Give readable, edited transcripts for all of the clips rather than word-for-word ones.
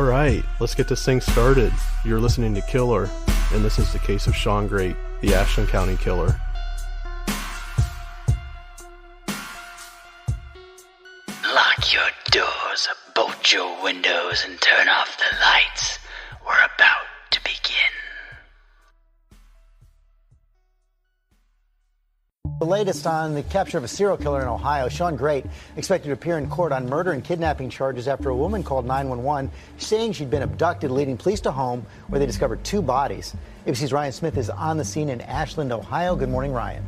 All right, let's get this thing started. You're listening to Killer, and this is the case of Shawn Grate, the Ashland County killer. Lock your doors, bolt your windows, and turn off the lights. We're about to begin. The latest on the capture of a serial killer in Ohio, Shawn Grate, expected to appear in court on murder and kidnapping charges after a woman called 911 saying she'd been abducted, leading police to home where they discovered two bodies. ABC's Ryan Smith is on the scene in Ashland, Ohio. Good morning, Ryan.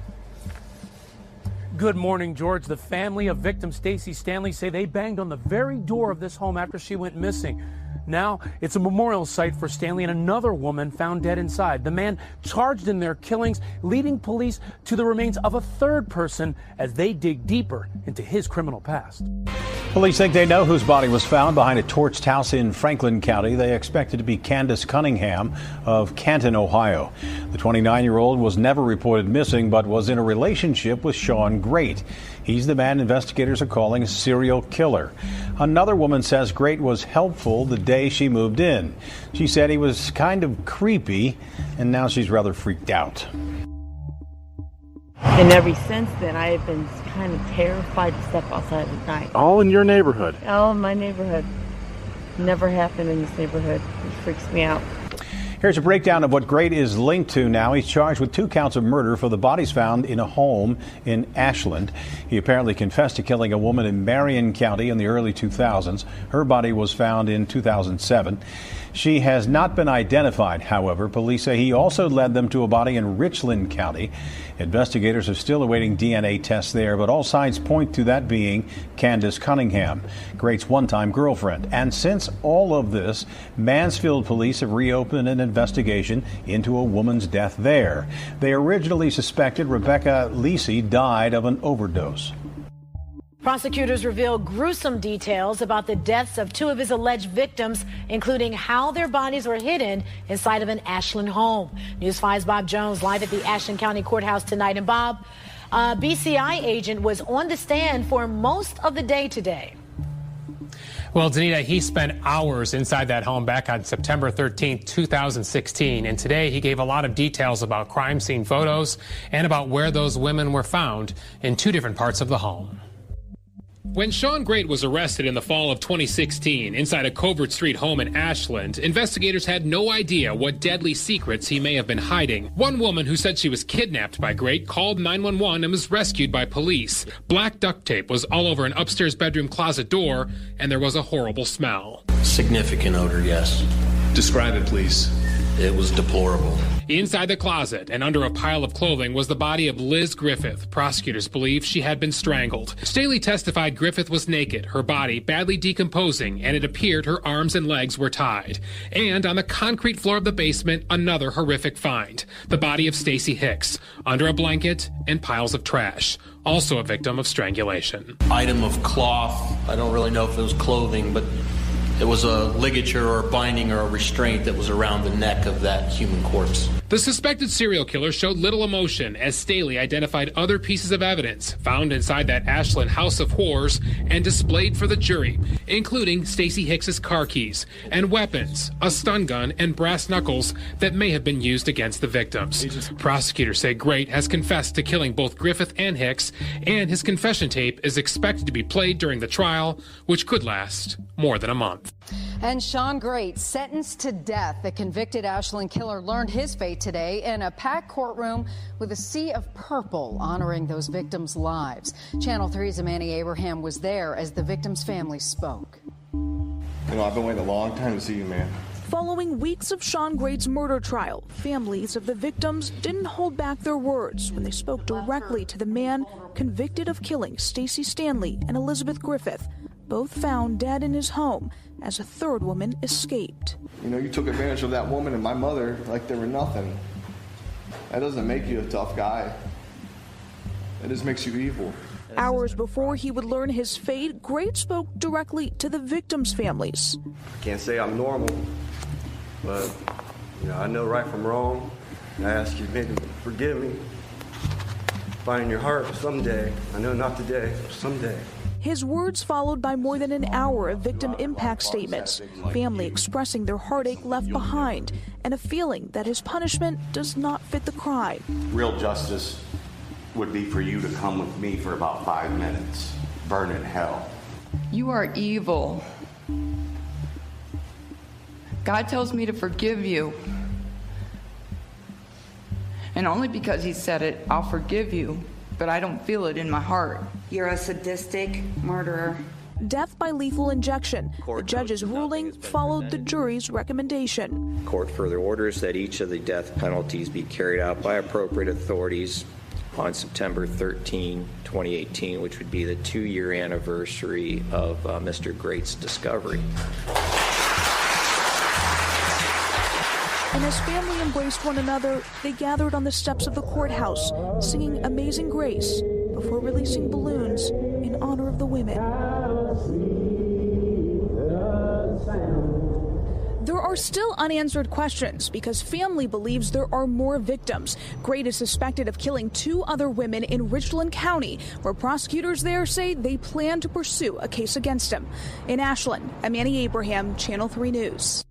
Good morning, George. The family of victim Stacy Stanley say they banged on the very door of this home after she went missing. Now it's a memorial site for Stanley and another woman found dead inside. The man charged in their killings, leading police to the remains of a third person as they dig deeper into his criminal past. Police think they know whose body was found behind a torched house in Franklin County. They expect it to be Candace Cunningham of Canton, Ohio. The 29-year-old was never reported missing, but was in a relationship with Shawn Grate. He's the man investigators are calling a serial killer. Another woman says Grate was helpful the day she moved in. She said he was kind of creepy, and now she's rather freaked out. And ever since then, I have been kind of terrified to step outside at night. All in your neighborhood? All in my neighborhood. Never happened in this neighborhood. It freaks me out. Here's a breakdown of what Grate is linked to now. He's charged with 2 counts of murder for the bodies found in a home in Ashland. He apparently confessed to killing a woman in Marion County in the early 2000s. Her body was found in 2007. She has not been identified, however. Police say he also led them to a body in Richland County. Investigators are still awaiting DNA tests there, but all signs point to that being Candace Cunningham, Grate's one-time girlfriend. And since all of this, Mansfield police have reopened an investigation into a woman's death there. They originally suspected Rebecca Lisi died of an overdose. Prosecutors reveal gruesome details about the deaths of 2 of his alleged victims, including how their bodies were hidden inside of an Ashland home. News 5's Bob Jones live at the Ashland County Courthouse tonight. And Bob, a BCI agent was on the stand for most of the day today. Well, Danita, he spent hours inside that home back on September 13, 2016. And today he gave a lot of details about crime scene photos and about where those women were found in 2 different parts of the home. When Shawn Grate was arrested in the fall of 2016 inside a Covert Street home in Ashland, investigators had no idea what deadly secrets he may have been hiding. One woman who said she was kidnapped by Grate called 911 and was rescued by police. Black duct tape was all over an upstairs bedroom closet door, and there was a horrible smell. Significant odor, yes. Describe it, please. It was deplorable. Inside the closet and under a pile of clothing was the body of Liz Griffith. Prosecutors believe she had been strangled. Staley testified Griffith was naked, her body badly decomposing, and it appeared her arms and legs were tied. And on the concrete floor of the basement, another horrific find. The body of Stacy Hicks, under a blanket and piles of trash. Also a victim of strangulation. Item of cloth. I don't really know if it was clothing, but it was a ligature or a binding or a restraint that was around the neck of that human corpse. The suspected serial killer showed little emotion as Staley identified other pieces of evidence found inside that Ashland house of horrors and displayed for the jury, including Stacy Hicks's car keys and weapons, a stun gun, and brass knuckles that may have been used against the victims. Prosecutors say Grate has confessed to killing both Griffith and Hicks, and his confession tape is expected to be played during the trial, which could last more than a month. And Shawn Grate, sentenced to death. The convicted Ashland killer learned his fate today in a packed courtroom with a sea of purple honoring those victims' lives. Channel 3's Amani Abraham was there as the victims' family spoke. You know, I've been waiting a long time to see you, man. Following weeks of Shawn Grate's murder trial, families of the victims didn't hold back their words when they spoke directly to the man convicted of killing Stacy Stanley and Elizabeth Griffith, both found dead in his home as a third woman escaped. You know, you took advantage of that woman and my mother like they were nothing. That doesn't make you a tough guy. It just makes you evil. Hours before he would learn his fate, Grate spoke directly to the victims' families. I can't say I'm normal, but you know, I know right from wrong. I ask you maybe forgive me. Find in your heart someday. I know not today, but someday. His words followed by more than an hour of victim impact statements, family expressing their heartache left behind, and a feeling that his punishment does not fit the crime. Real justice would be for you to come with me for about 5 minutes. Burn in hell. You are evil. God tells me to forgive you. And only because he said it, I'll forgive you, but I don't feel it in my heart. You're a sadistic murderer. Death by lethal injection. The judge's ruling followed the jury's recommendation. Court further orders that each of the death penalties be carried out by appropriate authorities on September 13, 2018, which would be the 2-year anniversary of Mr. Grate's discovery. And as family embraced one another, they gathered on the steps of the courthouse, singing Amazing Grace before releasing balloons in honor of the women. There are still unanswered questions because family believes there are more victims. Grate is suspected of killing 2 other women in Richland County, where prosecutors there say they plan to pursue a case against him. In Ashland, I'm Annie Abraham, Channel 3 News.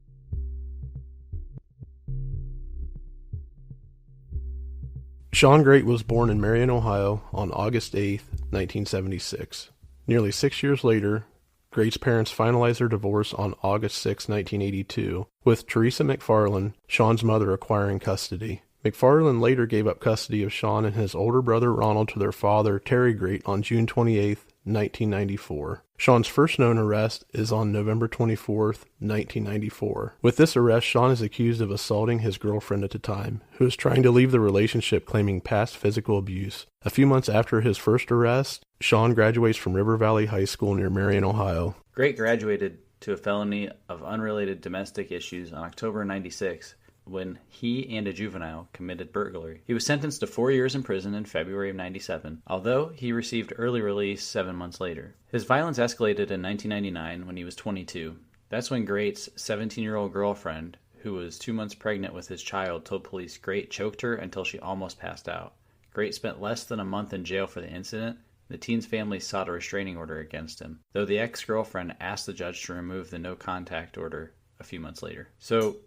Shawn Grate was born in Marion, Ohio on August 8, 1976. Nearly 6 years later, Grate's parents finalized their divorce on August 6, 1982, with Teresa McFarland, Shawn's mother, acquiring custody. McFarland later gave up custody of Shawn and his older brother Ronald to their father, Terry Grate, on June 28, 1994. Shawn's first known arrest is on November 24, 1994. With this arrest, Shawn is accused of assaulting his girlfriend at the time, who is trying to leave the relationship, claiming past physical abuse. A few months after his first arrest, Shawn graduates from River Valley High School near Marion, Ohio. Grate graduated to a felony of unrelated domestic issues on October 96 when he and a juvenile committed burglary. He was sentenced to 4 years in prison in February of 97, although he received early release 7 months later. His violence escalated in 1999 when he was 22. That's when Grate's 17-year-old girlfriend, who was 2 months pregnant with his child, told police Grate choked her until she almost passed out. Grate spent less than a month in jail for the incident. The teen's family sought a restraining order against him, though the ex-girlfriend asked the judge to remove the no-contact order a few months later. So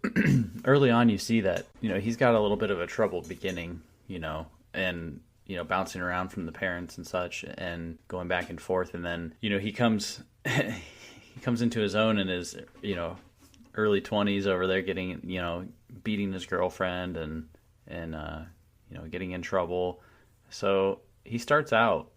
early on, you see that, he's got a little bit of a troubled beginning, and, bouncing around from the parents and such and going back and forth. And then, he comes into his own in his, early 20s over there getting, beating his girlfriend and getting in trouble. So he starts out,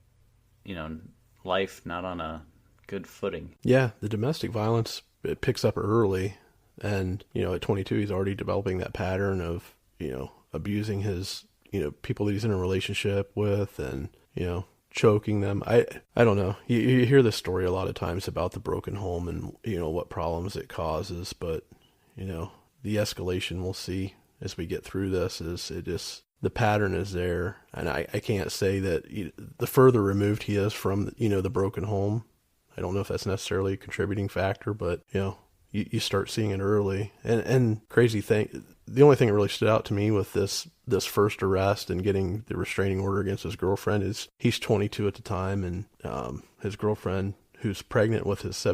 life not on a good footing. Yeah, the domestic violence, it picks up early, and at 22 he's already developing that pattern of abusing his people that he's in a relationship with, and choking them. I don't know, you hear this story a lot of times about the broken home and what problems it causes, but the escalation we'll see as we get through this is the pattern is there, and I can't say that the further removed he is from the broken home, I don't know if that's necessarily a contributing factor, but you start seeing it early. And crazy thing, the only thing that really stood out to me with this first arrest and getting the restraining order against his girlfriend is he's 22 at the time, and his girlfriend, who's pregnant with his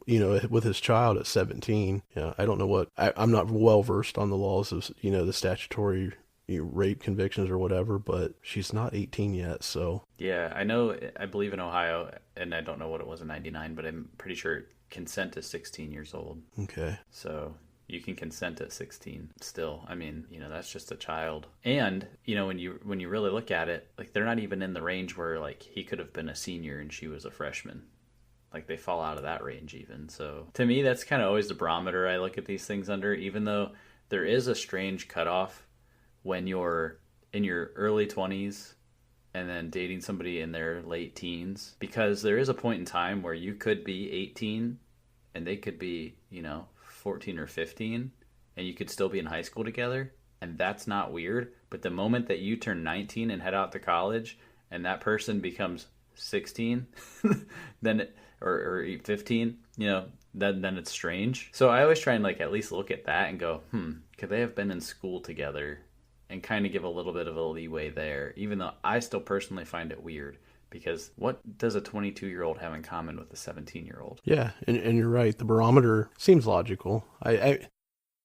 with his child at 17. I don't know what, I'm not well versed on the laws of the statutory rape convictions or whatever, but she's not 18 yet, so. Yeah, I believe in Ohio, and I don't know what it was in 99, but I'm pretty sure consent is 16 years old. Okay. So you can consent at 16 still. I mean, that's just a child. And, when you really look at it, like, they're not even in the range where, like, he could have been a senior and she was a freshman. Like, they fall out of that range even. So to me, that's kind of always the barometer I look at these things under, even though there is a strange cutoff when you're in your early 20s and then dating somebody in their late teens, because there is a point in time where you could be 18 and they could be, 14 or 15, and you could still be in high school together, and that's not weird. But the moment that you turn 19 and head out to college and that person becomes 16, then or 15, then it's strange. So I always try and at least look at that and go, could they have been in school together, and kind of give a little bit of a leeway there, even though I still personally find it weird Because what does a 22-year-old have in common with a 17-year-old? Yeah, and you're right. The barometer seems logical.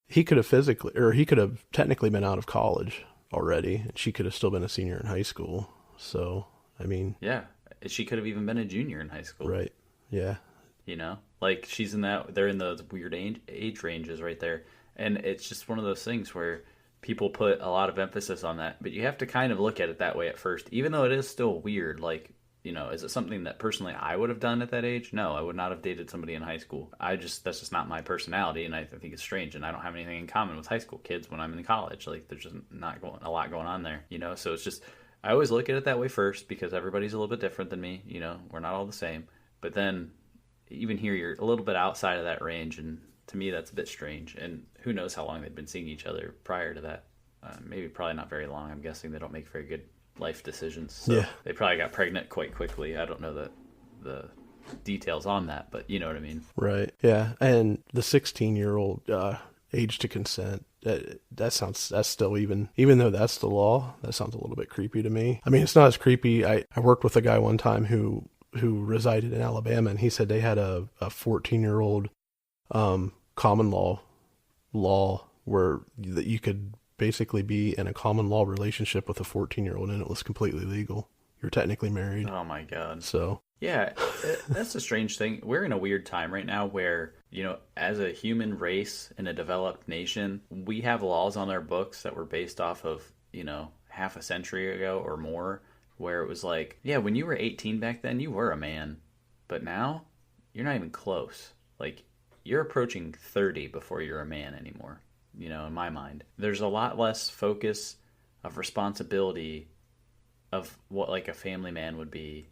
He could have technically been out of college already, and she could have still been a senior in high school. So, I mean... Yeah, she could have even been a junior in high school. Right, yeah. You know? Like, they're in those weird age ranges right there. And it's just one of those things where people put a lot of emphasis on that. But you have to kind of look at it that way at first. Even though it is still weird, like... You know, is it something that personally I would have done at that age? No, I would not have dated somebody in high school. That's just not my personality, and I think it's strange, and I don't have anything in common with high school kids when I'm in college. Like, there's just not a lot going on there, you know? So it's just, I always look at it that way first because everybody's a little bit different than me, you know? We're not all the same. But then, even here, you're a little bit outside of that range, and to me, that's a bit strange. And who knows how long they've been seeing each other prior to that. Probably not very long. I'm guessing they don't make very good life decisions. So yeah. They probably got pregnant quite quickly. I don't know the details on that, but you know what I mean. Right. Yeah. And the 16-year-old age to consent, that's still even though that's the law, that sounds a little bit creepy to me. I mean, it's not as creepy. I worked with a guy one time who resided in Alabama, and he said they had a 14-year-old common law where that you could basically be in a common law relationship with a 14-year-old, and it was completely legal. You're technically married. Oh my God. So yeah, that's a strange thing. We're in a weird time right now where, you know, as a human race in a developed nation, we have laws on our books that were based off of, you know, half a century ago or more, where it was like, yeah, when you were 18 back then, you were a man, but now you're not even close. Like, you're approaching 30 before you're a man anymore. You know, in my mind, there's a lot less focus of responsibility of what like a family man would be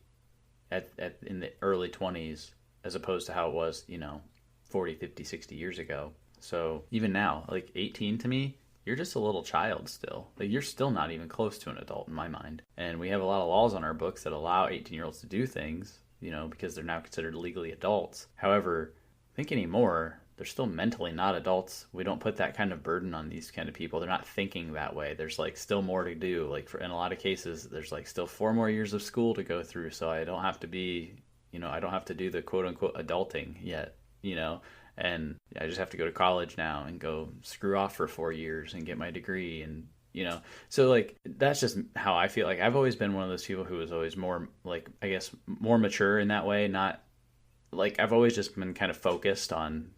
in the early 20s as opposed to how it was, you know, 40, 50, 60 years ago. So even now, like 18 to me, you're just a little child still. Like, you're still not even close to an adult in my mind. And we have a lot of laws on our books that allow 18-year-olds to do things, you know, because they're now considered legally adults. However, I think anymore, they're still mentally not adults. We don't put that kind of burden on these kind of people. They're not thinking that way. There's like still more to do. Like in a lot of cases, there's like still 4 more years of school to go through. So I don't have to be, you know, I don't have to do the quote unquote adulting yet, you know, and I just have to go to college now and go screw off for 4 years and get my degree. And, you know, so like, that's just how I feel. Like, I've always been one of those people who was always more like, I guess, more mature in that way. Not like, I've always just been kind of focused on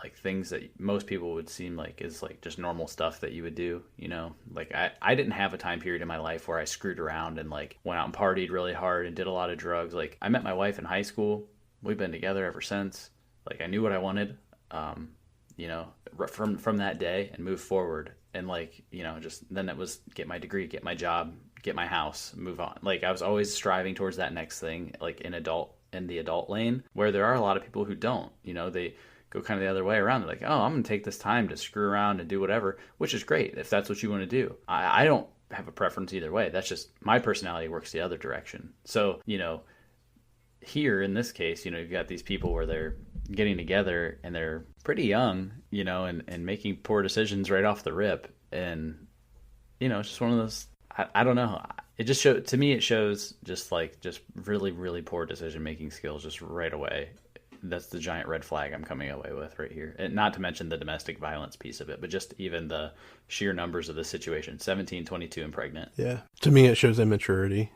like things that most people would seem like is like just normal stuff that you would do, you know. Like I didn't have a time period in my life where I screwed around and like went out and partied really hard and did a lot of drugs. Like, I met my wife in high school. We've been together ever since. Like, I knew what I wanted, you know, from that day and move forward. And like, you know, just then it was get my degree, get my job, get my house, move on. Like, I was always striving towards that next thing, like in the adult lane, where there are a lot of people who don't, you know, they go kind of the other way around. They're like, oh, I'm going to take this time to screw around and do whatever, which is great if that's what you want to do. I don't have a preference either way. That's just my personality works the other direction. So, you know, here in this case, you know, you've got these people where they're getting together and they're pretty young, you know, and making poor decisions right off the rip. And, you know, it's just one of those, I don't know. It just to me, it shows just really, really poor decision-making skills just right away. That's the giant red flag I'm coming away with right here. And not to mention the domestic violence piece of it, but just even the sheer numbers of the situation, 17, 22, and pregnant. Yeah. To me, it shows immaturity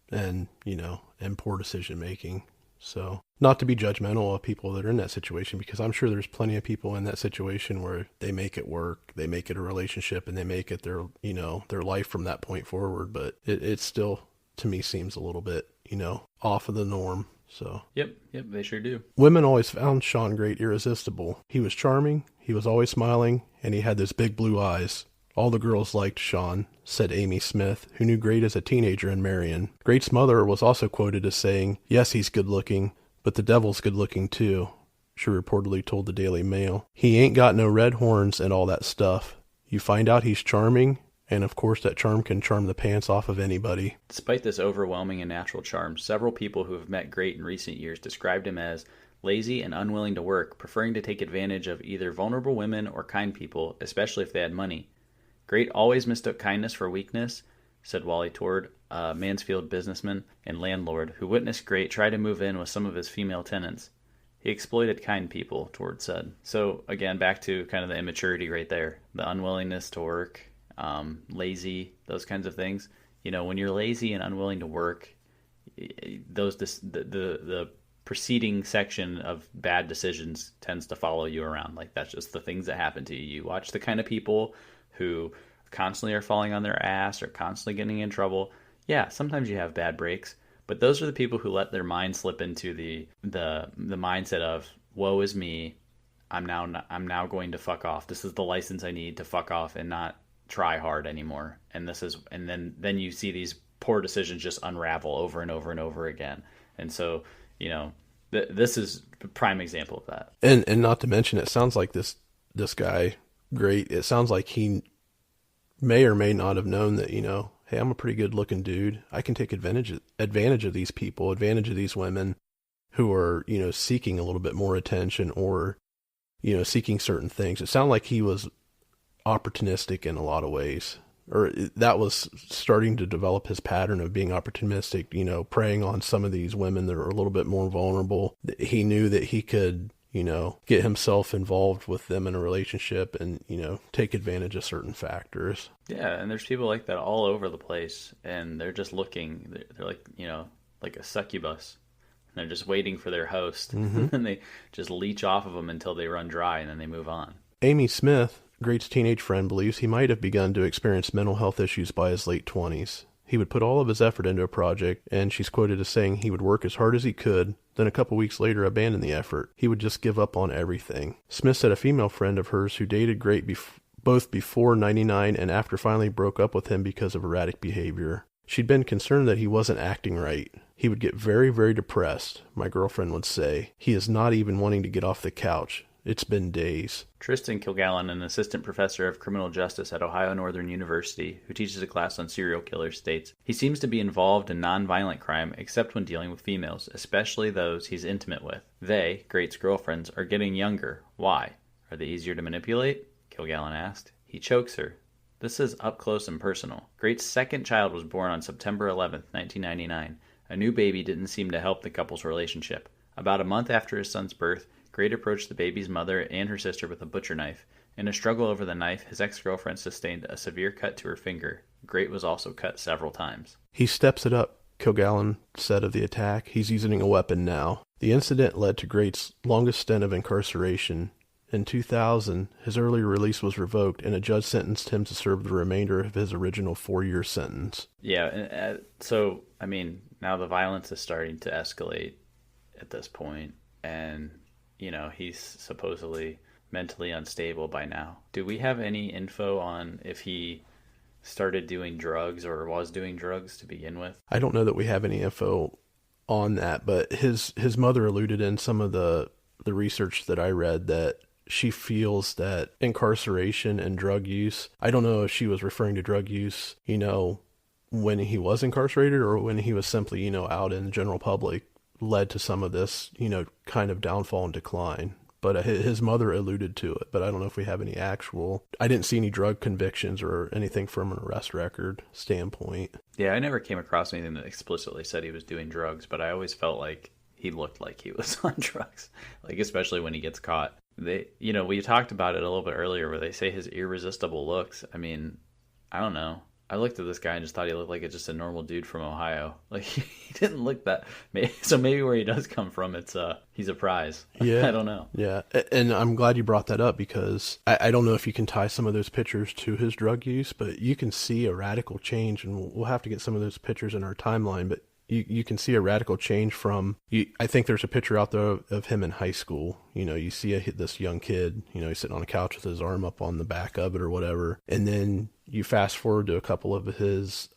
and, you know, and poor decision making. So not to be judgmental of people that are in that situation, because I'm sure there's plenty of people in that situation where they make it work, they make it a relationship, and they make it their, you know, their life from that point forward. But it still, to me, seems a little bit, you know, off of the norm. So Yep, they sure do. Women always found Shawn Grate irresistible. He was charming, he was always smiling, and he had those big blue eyes. All the girls liked Shawn, said Amy Smith, who knew Grate as a teenager in Marion. Grate's mother was also quoted as saying, yes, he's good looking, but the devil's good looking too, she reportedly told the Daily Mail. He ain't got no red horns and all that stuff. You find out he's charming, and of course that charm can charm the pants off of anybody. Despite this overwhelming and natural charm, several people who have met Grate in recent years described him as lazy and unwilling to work, preferring to take advantage of either vulnerable women or kind people, especially if they had money. Grate always mistook kindness for weakness, said Wally Tord, a Mansfield businessman and landlord who witnessed Grate try to move in with some of his female tenants. He exploited kind people, Tord said. So, again, back to kind of the immaturity right there. The unwillingness to work, lazy, those kinds of things. You know, when you're lazy and unwilling to work, the preceding section of bad decisions tends to follow you around. Like, that's just the things that happen to you. You watch the kind of people who constantly are falling on their ass or constantly getting in trouble. Yeah, sometimes you have bad breaks. But those are the people who let their mind slip into the mindset of, woe is me, I'm now going to fuck off. This is the license I need to fuck off and not try hard anymore. And then you see these poor decisions just unravel over and over and over again. And so, you know, this is a prime example of that. And not to mention, it sounds like this guy, Grate, it sounds like he may or may not have known that, you know, hey, I'm a pretty good looking dude. I can take advantage of these people, advantage of these women who are, you know, seeking a little bit more attention or, you know, seeking certain things. It sounded like he was opportunistic in a lot of ways, or that was starting to develop his pattern of being opportunistic, you know, preying on some of these women that are a little bit more vulnerable. He knew that he could, you know, get himself involved with them in a relationship and, you know, take advantage of certain factors. Yeah, and there's people like that all over the place, and they're just looking. They're like, you know, like a succubus. And they're just waiting for their host, and they just leech off of them until they run dry, and then they move on. Amy Smith, Grate's teenage friend, believes he might have begun to experience mental health issues by his late 20s. He would put all of his effort into a project, and she's quoted as saying he would work as hard as he could, then a couple weeks later abandon the effort. He would just give up on everything. Smith said a female friend of hers who dated Grate both before 99 and after finally broke up with him because of erratic behavior. She'd been concerned that he wasn't acting right. He would get very, very depressed, my girlfriend would say. He is not even wanting to get off the couch. It's been days. Tristan Kilgallen, an assistant professor of criminal justice at Ohio Northern University, who teaches a class on serial killers, states, he seems to be involved in non-violent crime except when dealing with females, especially those he's intimate with. They, Grate's girlfriends, are getting younger. Why? Are they easier to manipulate? Kilgallen asked. He chokes her. This is up close and personal. Grate's second child was born on September 11th, 1999. A new baby didn't seem to help the couple's relationship. About a month after his son's birth, Grate approached the baby's mother and her sister with a butcher knife. In a struggle over the knife, his ex-girlfriend sustained a severe cut to her finger. Grate was also cut several times. He steps it up, Kilgallen said of the attack. He's using a weapon now. The incident led to Grate's longest stint of incarceration. In 2000, his early release was revoked, and a judge sentenced him to serve the remainder of his original 4-year sentence. Yeah, so, I mean, now the violence is starting to escalate at this point, and you know, he's supposedly mentally unstable by now. Do we have any info on if he started doing drugs or was doing drugs to begin with? I don't know that we have any info on that, but his mother alluded in some of the research that I read that she feels that incarceration and drug use, I don't know if she was referring to drug use, you know, when he was incarcerated or when he was simply, you know, out in the general public, led to some of this, you know, kind of downfall and decline. But his mother alluded to it, but I don't know if we have any actual... I didn't see any drug convictions or anything from an arrest record standpoint. Yeah, I never came across anything that explicitly said he was doing drugs, but I always felt like he looked like he was on drugs, like especially when he gets caught. They, you know, we talked about it a little bit earlier where they say his irresistible looks. I mean, I don't know. I looked at this guy and just thought he looked like just a normal dude from Ohio. Like, he didn't look that... So maybe where he does come from, it's he's a prize. Yeah. I don't know. Yeah, and I'm glad you brought that up because I don't know if you can tie some of those pictures to his drug use, but you can see a radical change, and we'll have to get some of those pictures in our timeline, but you can see a radical change from... I think there's a picture out there of him in high school. You know, you see this young kid, you know, he's sitting on a couch with his arm up on the back of it or whatever, and then you fast forward to a couple of his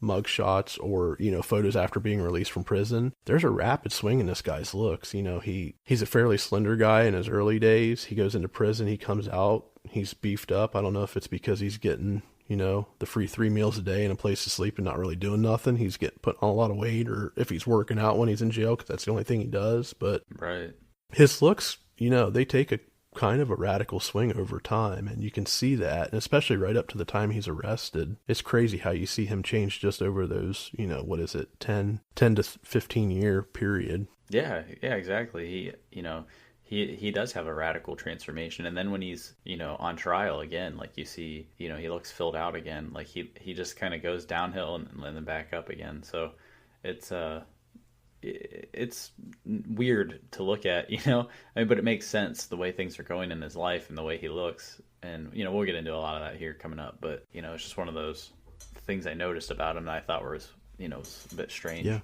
mug shots or, you know, photos after being released from prison. There's a rapid swing in this guy's looks. You know, he's a fairly slender guy in his early days. He goes into prison, he comes out, he's beefed up. I don't know if it's because he's getting, you know, the free 3 meals a day and a place to sleep and not really doing nothing. He's getting put on a lot of weight, or if he's working out when he's in jail, because that's the only thing he does. But right, his looks, you know, they take a kind of a radical swing over time, and you can see that, and especially right up to the time he's arrested. It's crazy how you see him change just over those, 10 to 15 year period. Yeah, exactly. He does have a radical transformation, and then when he's on trial again, like you see, he looks filled out again. Like he just kind of goes downhill and then back up again. So it's weird to look at, but it makes sense the way things are going in his life and the way he looks. And, we'll get into a lot of that here coming up, but, it's just one of those things I noticed about him that I thought was a bit strange. Yeah,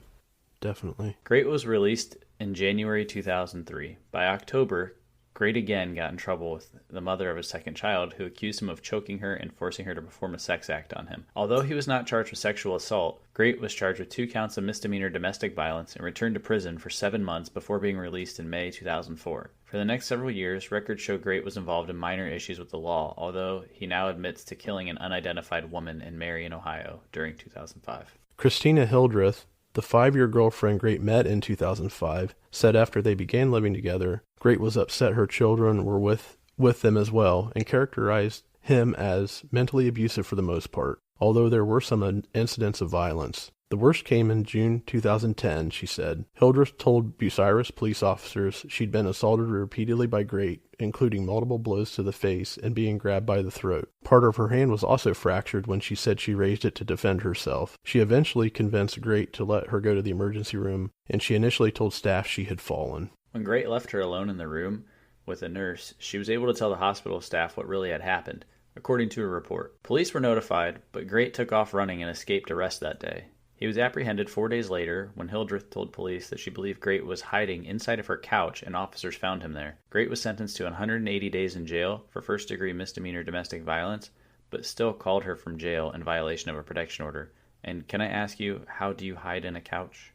definitely. Grate was released in January 2003. By October, Grate again got in trouble with the mother of his second child, who accused him of choking her and forcing her to perform a sex act on him. Although he was not charged with sexual assault, Grate was charged with 2 counts of misdemeanor domestic violence and returned to prison for 7 months before being released in May 2004. For the next several years, records show Grate was involved in minor issues with the law, although he now admits to killing an unidentified woman in Marion, Ohio, during 2005. Christina Hildreth, the 5-year girlfriend Grate met in 2005, said after they began living together, Grate was upset her children were with them as well, and characterized him as mentally abusive for the most part, although there were some incidents of violence. The worst came in June 2010, she said. Hildreth told Bucyrus police officers she'd been assaulted repeatedly by Grate, including multiple blows to the face and being grabbed by the throat. Part of her hand was also fractured when she said she raised it to defend herself. She eventually convinced Grate to let her go to the emergency room, and she initially told staff she had fallen. When Grate left her alone in the room with a nurse, she was able to tell the hospital staff what really had happened, according to a report. Police were notified, but Grate took off running and escaped arrest that day. He was apprehended 4 days later when Hildreth told police that she believed Grate was hiding inside of her couch and officers found him there. Grate was sentenced to 180 days in jail for first-degree misdemeanor domestic violence, but still called her from jail in violation of a protection order. And can I ask you, how do you hide in a couch?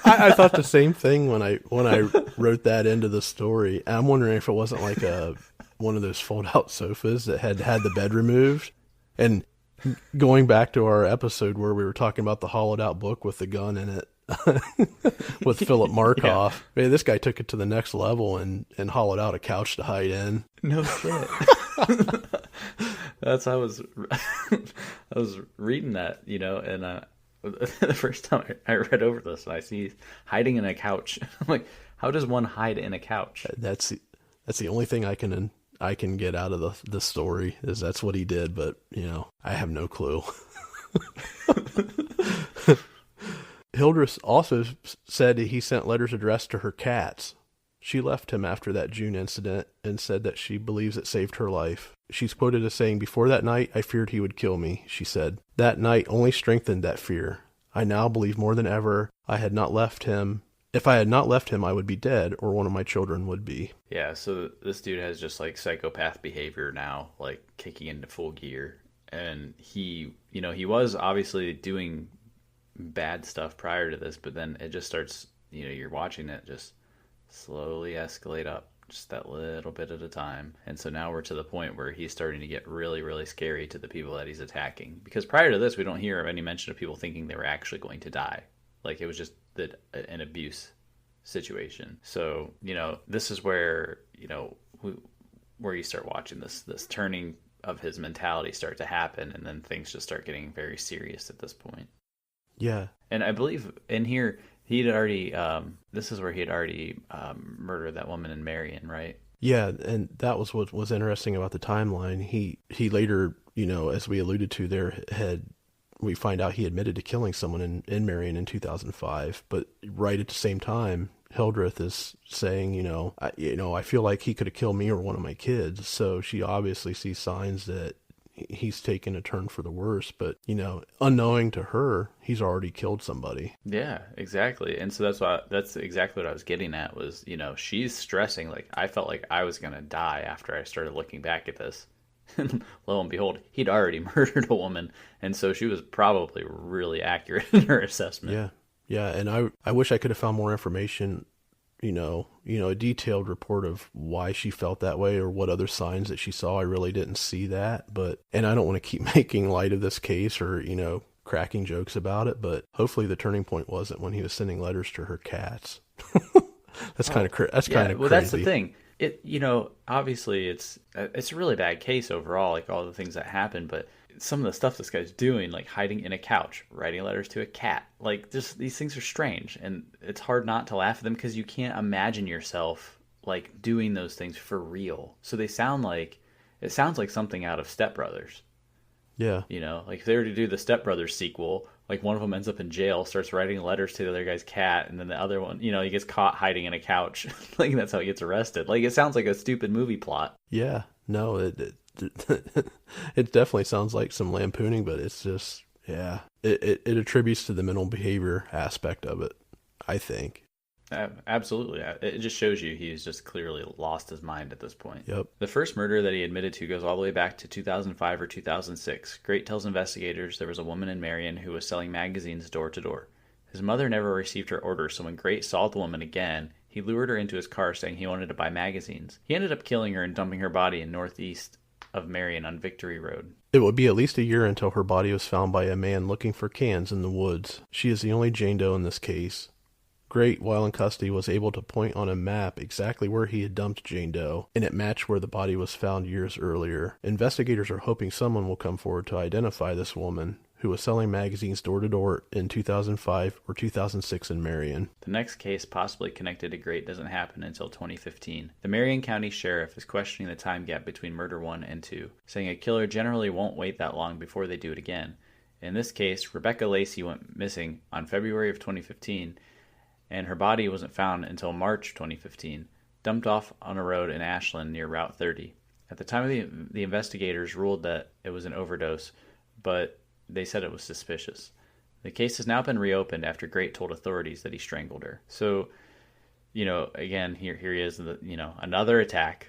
I thought the same thing when I wrote that into the story. I'm wondering if it wasn't like one of those fold-out sofas that had the bed removed. And going back to our episode where we were talking about the hollowed-out book with the gun in it with Philip Markoff, yeah. Man, this guy took it to the next level and hollowed out a couch to hide in. No shit. That's how I was reading that, and the first time I read over this, I see hiding in a couch. I'm like, how does one hide in a couch? That's the only thing I can get out of the story is that's what he did, but I have no clue. Hildreth also said he sent letters addressed to her cats. She left him after that June incident and said that she believes it saved her life. She's quoted as saying, "Before that night, I feared he would kill me," she said. "That night only strengthened that fear. I now believe more than ever I had not left him. If I had not left him, I would be dead, or one of my children would be." Yeah, so this dude has just like psychopath behavior now, like kicking into full gear. And he was obviously doing bad stuff prior to this, but then it just starts, you're watching it just slowly escalate up, just that little bit at a time. And so now we're to the point where he's starting to get really, really scary to the people that he's attacking. Because prior to this, we don't hear of any mention of people thinking they were actually going to die. Like it was just an abuse situation. So, this is where, where you start watching this turning of his mentality start to happen, and then things just start getting very serious at this point. Yeah. And I believe in here, he'd already, this is where he had already murdered that woman in Marion, right? Yeah, and that was what was interesting about the timeline. He later, as we alluded to there, we find out he admitted to killing someone in Marion in 2005. But right at the same time, Hildreth is saying, I feel like he could have killed me or one of my kids. So she obviously sees signs that he's taken a turn for the worse. But, unknowing to her, he's already killed somebody. Yeah, exactly. And so that's exactly what I was getting at was, she's stressing, like, I felt like I was going to die after I started looking back at this. And lo and behold, he'd already murdered a woman. And so she was probably really accurate in her assessment. Yeah. And I wish I could have found more information, a detailed report of why she felt that way or what other signs that she saw. I really didn't see that. And I don't want to keep making light of this case or, cracking jokes about it. But hopefully the turning point wasn't when he was sending letters to her cats. That's kind of that's Yeah, kind of well, crazy. that's the thing. Obviously it's a really bad case overall, like all the things that happen, but some of the stuff this guy's doing, like hiding in a couch, writing letters to a cat, like just these things are strange, and it's hard not to laugh at them because you can't imagine yourself like doing those things for real. So it sounds like something out of Step Brothers. Yeah. Like if they were to do the Step Brothers sequel, like one of them ends up in jail, starts writing letters to the other guy's cat, and then the other one, he gets caught hiding in a couch. Like that's how he gets arrested. Like it sounds like a stupid movie plot. Yeah. No, it definitely sounds like some lampooning, but it's just, yeah, it attributes to the mental behavior aspect of it, I think. Absolutely. It just shows you he's just clearly lost his mind at this point. Yep. The first murder that he admitted to goes all the way back to 2005 or 2006. Grate tells investigators there was a woman in Marion who was selling magazines door to door. His mother never received her order, so when Grate saw the woman again, he lured her into his car saying he wanted to buy magazines. He ended up killing her and dumping her body in northeast of Marion on Victory Road. It would be at least a year until her body was found by a man looking for cans in the woods. She is the only Jane Doe in this case. Grate, while in custody, was able to point on a map exactly where he had dumped Jane Doe, and it matched where the body was found years earlier. Investigators are hoping someone will come forward to identify this woman, who was selling magazines door to door in 2005 or 2006 in Marion. The next case possibly connected to Grate doesn't happen until 2015. The Marion County Sheriff is questioning the time gap between murder 1 and 2, saying a killer generally won't wait that long before they do it again. In this case, Rebecca Lacey went missing on February of 2015, and her body wasn't found until March 2015, dumped off on a road in Ashland near Route 30. At the time, the investigators ruled that it was an overdose, but they said it was suspicious. The case has now been reopened after Grate told authorities that he strangled her. So, again, here he is, another attack.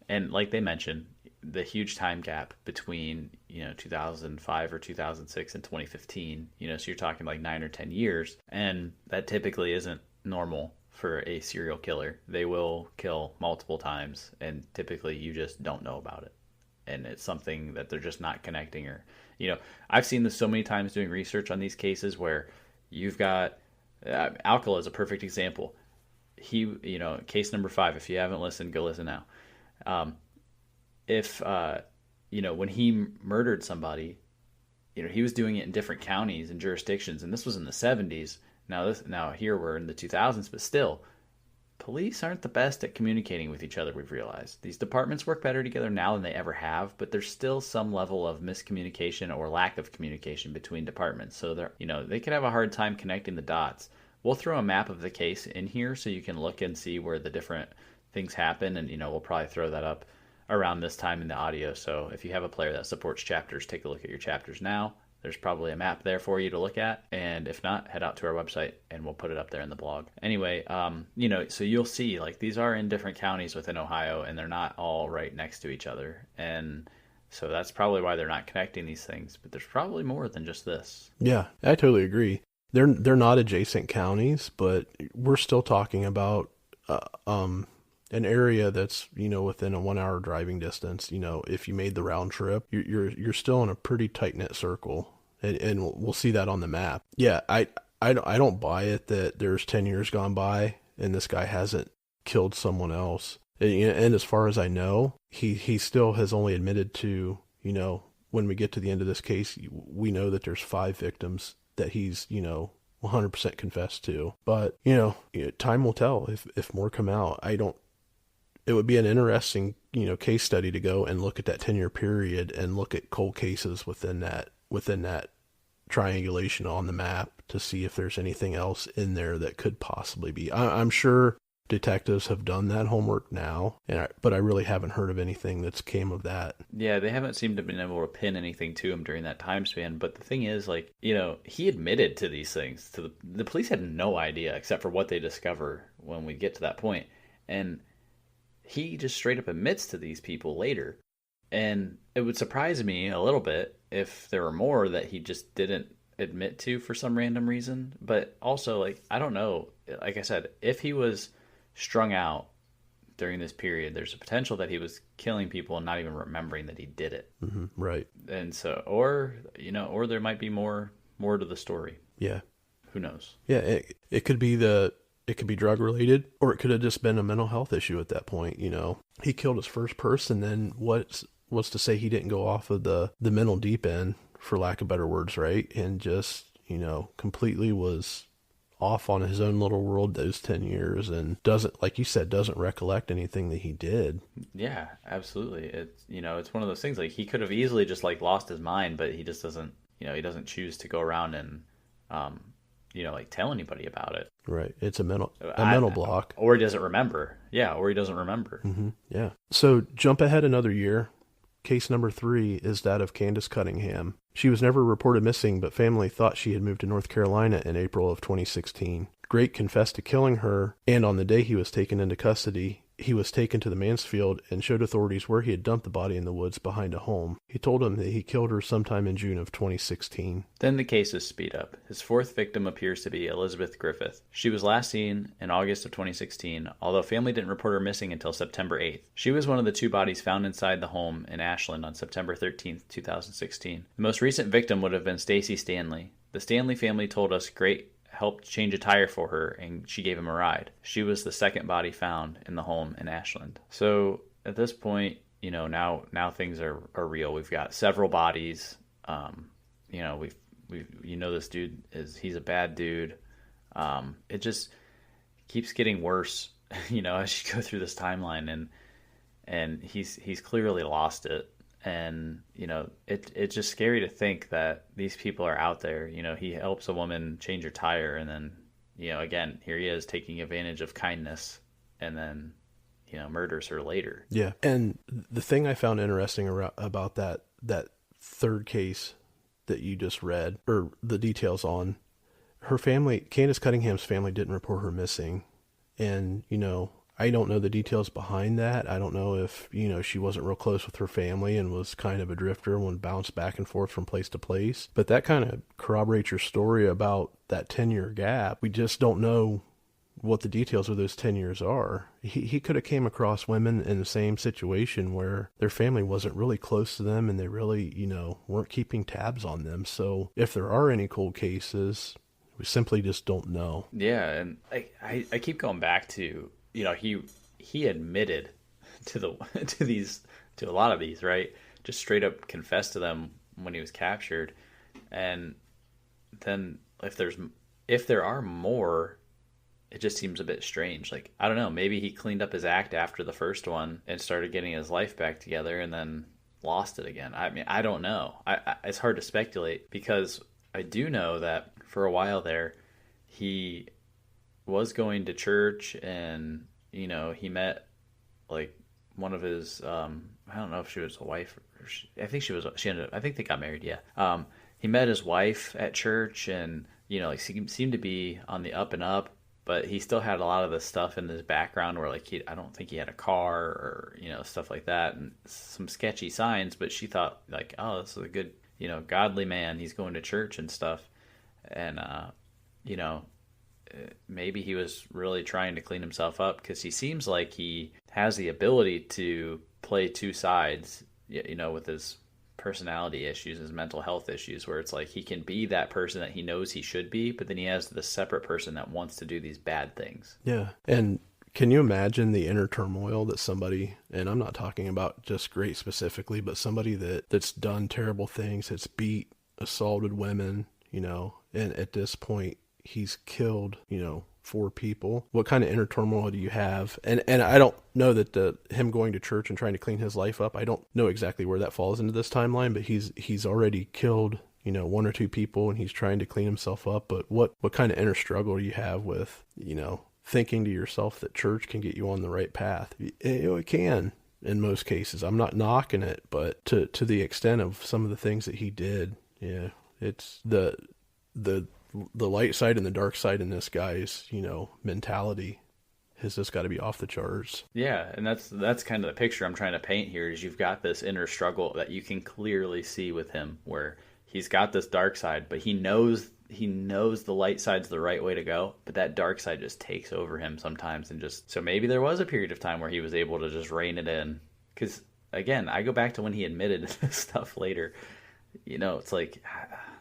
And like they mentioned, the huge time gap between, 2005 or 2006 and 2015, so you're talking like 9 or 10 years. And that typically isn't normal for a serial killer. They will kill multiple times, and typically you just don't know about it. And it's something that they're just not connecting, or, I've seen this so many times doing research on these cases where you've got, Alcala is a perfect example. He, case number 5, if you haven't listened, go listen now. When he murdered somebody, he was doing it in different counties and jurisdictions, and this was in the 70s. Now here we're in the 2000s, but still, police aren't the best at communicating with each other, we've realized. These departments work better together now than they ever have, but there's still some level of miscommunication or lack of communication between departments. So they could have a hard time connecting the dots. We'll throw a map of the case in here so you can look and see where the different things happen, and we'll probably throw that up around this time in the audio. So if you have a player that supports chapters, take a look at your chapters now. There's probably a map there for you to look at, and if not, head out to our website and we'll put it up there in the blog. Anyway, so you'll see, like, these are in different counties within Ohio, and they're not all right next to each other, and so that's probably why they're not connecting these things. But there's probably more than just this. Yeah, I totally agree. They're not adjacent counties, but we're still talking about an area that's, within a 1 hour driving distance. If you made the round trip, you're still in a pretty tight knit circle, and we'll see that on the map. Yeah. I don't buy it that there's 10 years gone by and this guy hasn't killed someone else. And as far as I know, he still has only admitted to, when we get to the end of this case, we know that there's 5 victims that he's, 100% confessed to. But, time will tell if more come out. It would be an interesting, case study to go and look at that 10-year period and look at cold cases within that triangulation on the map to see if there's anything else in there that could possibly be. I'm sure detectives have done that homework now, but I really haven't heard of anything that's came of that. Yeah, they haven't seemed to have been able to pin anything to him during that time span. But the thing is, he admitted to these things. The police had no idea except for what they discover when we get to that point. And he just straight up admits to these people later. And it would surprise me a little bit if there were more that he just didn't admit to for some random reason. But also, I don't know. Like I said, if he was strung out during this period, there's a potential that he was killing people and not even remembering that he did it. Mm-hmm, right. And so, or there might be more to the story. Yeah. Who knows? Yeah, it could be the it could be drug related, or it could have just been a mental health issue at that point. You know, he killed his first person, then what's to say he didn't go off of the mental deep end, for lack of better words, right? And just, you know, completely was off on his own little world those 10 years and doesn't, like you said, doesn't recollect anything that he did. Yeah, absolutely. It's, you know, it's one of those things, like he could have easily just like lost his mind, but he just doesn't, you know, he doesn't choose to go around and, you know, like tell anybody about it. Right. It's a mental block. Or he doesn't remember. Yeah. Or he doesn't remember. Mm-hmm. Yeah. So jump ahead another year. Case number 3 is that of Candace Cunningham. She was never reported missing, but family thought she had moved to North Carolina in April of 2016. Grate confessed to killing her, and on the day he was taken into custody, he was taken to the Mansfield and showed authorities where he had dumped the body in the woods behind a home. He told them that he killed her sometime in June of 2016. Then the cases speed up. His 4th victim appears to be Elizabeth Griffith. She was last seen in August of 2016, although family didn't report her missing until September 8th. She was one of the 2 bodies found inside the home in Ashland on September 13th, 2016. The most recent victim would have been Stacey Stanley. The Stanley family told us Grate helped change a tire for her, and she gave him a ride. She was the 2nd body found in the home in Ashland. So at this point, you know, now things are real. We've got several bodies. You know, this dude he's a bad dude. It just keeps getting worse, you know, as you go through this timeline, and he's clearly lost it. And, you know, it's just scary to think that these people are out there. You know, he helps a woman change her tire, and then, you know, again, here he is taking advantage of kindness, and then, you know, murders her later. Yeah. And the thing I found interesting about that 3rd case that you just read, or the details on, her family, Candace Cunningham's family, didn't report her missing. And, you know, I don't know the details behind that. I don't know if, you know, she wasn't real close with her family and was kind of a drifter and would bounce back and forth from place to place. But that kind of corroborates your story about that 10-year gap. We just don't know what the details of those 10 years are. He could have came across women in the same situation where their family wasn't really close to them and they really, you know, weren't keeping tabs on them. So if there are any cold cases, we simply just don't know. Yeah, and I keep going back to, you know, he admitted to a lot of these, right? Just straight up confessed to them when he was captured. And then if there are more, it just seems a bit strange. Like, I don't know, maybe he cleaned up his act after the first one and started getting his life back together and then lost it again. I mean, I don't know. It's hard to speculate, because I do know that for a while there, he was going to church, and, you know, he met like one of his, I don't know if she was a wife, or I think they got married. Yeah. He met his wife at church, and, you know, like seemed to be on the up and up, but he still had a lot of the stuff in his background where, like, I don't think he had a car, or, you know, stuff like that, and some sketchy signs. But she thought, like, oh, this is a good, you know, godly man. He's going to church and stuff. And, you know, maybe he was really trying to clean himself up, because he seems like he has the ability to play 2 sides, you know, with his personality issues, his mental health issues, where it's like he can be that person that he knows he should be, but then he has this separate person that wants to do these bad things. Yeah. And can you imagine the inner turmoil that somebody, and I'm not talking about just Grate specifically, but somebody that's done terrible things, that's beat, assaulted women, you know, and at this point he's killed, you know, 4 people. What kind of inner turmoil do you have? And I don't know that him going to church and trying to clean his life up, I don't know exactly where that falls into this timeline, but he's already killed, you know, 1 or 2 people, and he's trying to clean himself up. But what kind of inner struggle do you have with, you know, thinking to yourself that church can get you on the right path? It can in most cases. I'm not knocking it, but to the extent of some of the things that he did, yeah, it's the light side and the dark side in this guy's, you know, mentality has just got to be off the charts. Yeah, and that's kind of the picture I'm trying to paint here, is you've got this inner struggle that you can clearly see with him, where he's got this dark side, but he knows the light side's the right way to go, but that dark side just takes over him sometimes. And just, so maybe there was a period of time where he was able to just rein it in. Because, again, I go back to when he admitted this stuff later. You know, it's like,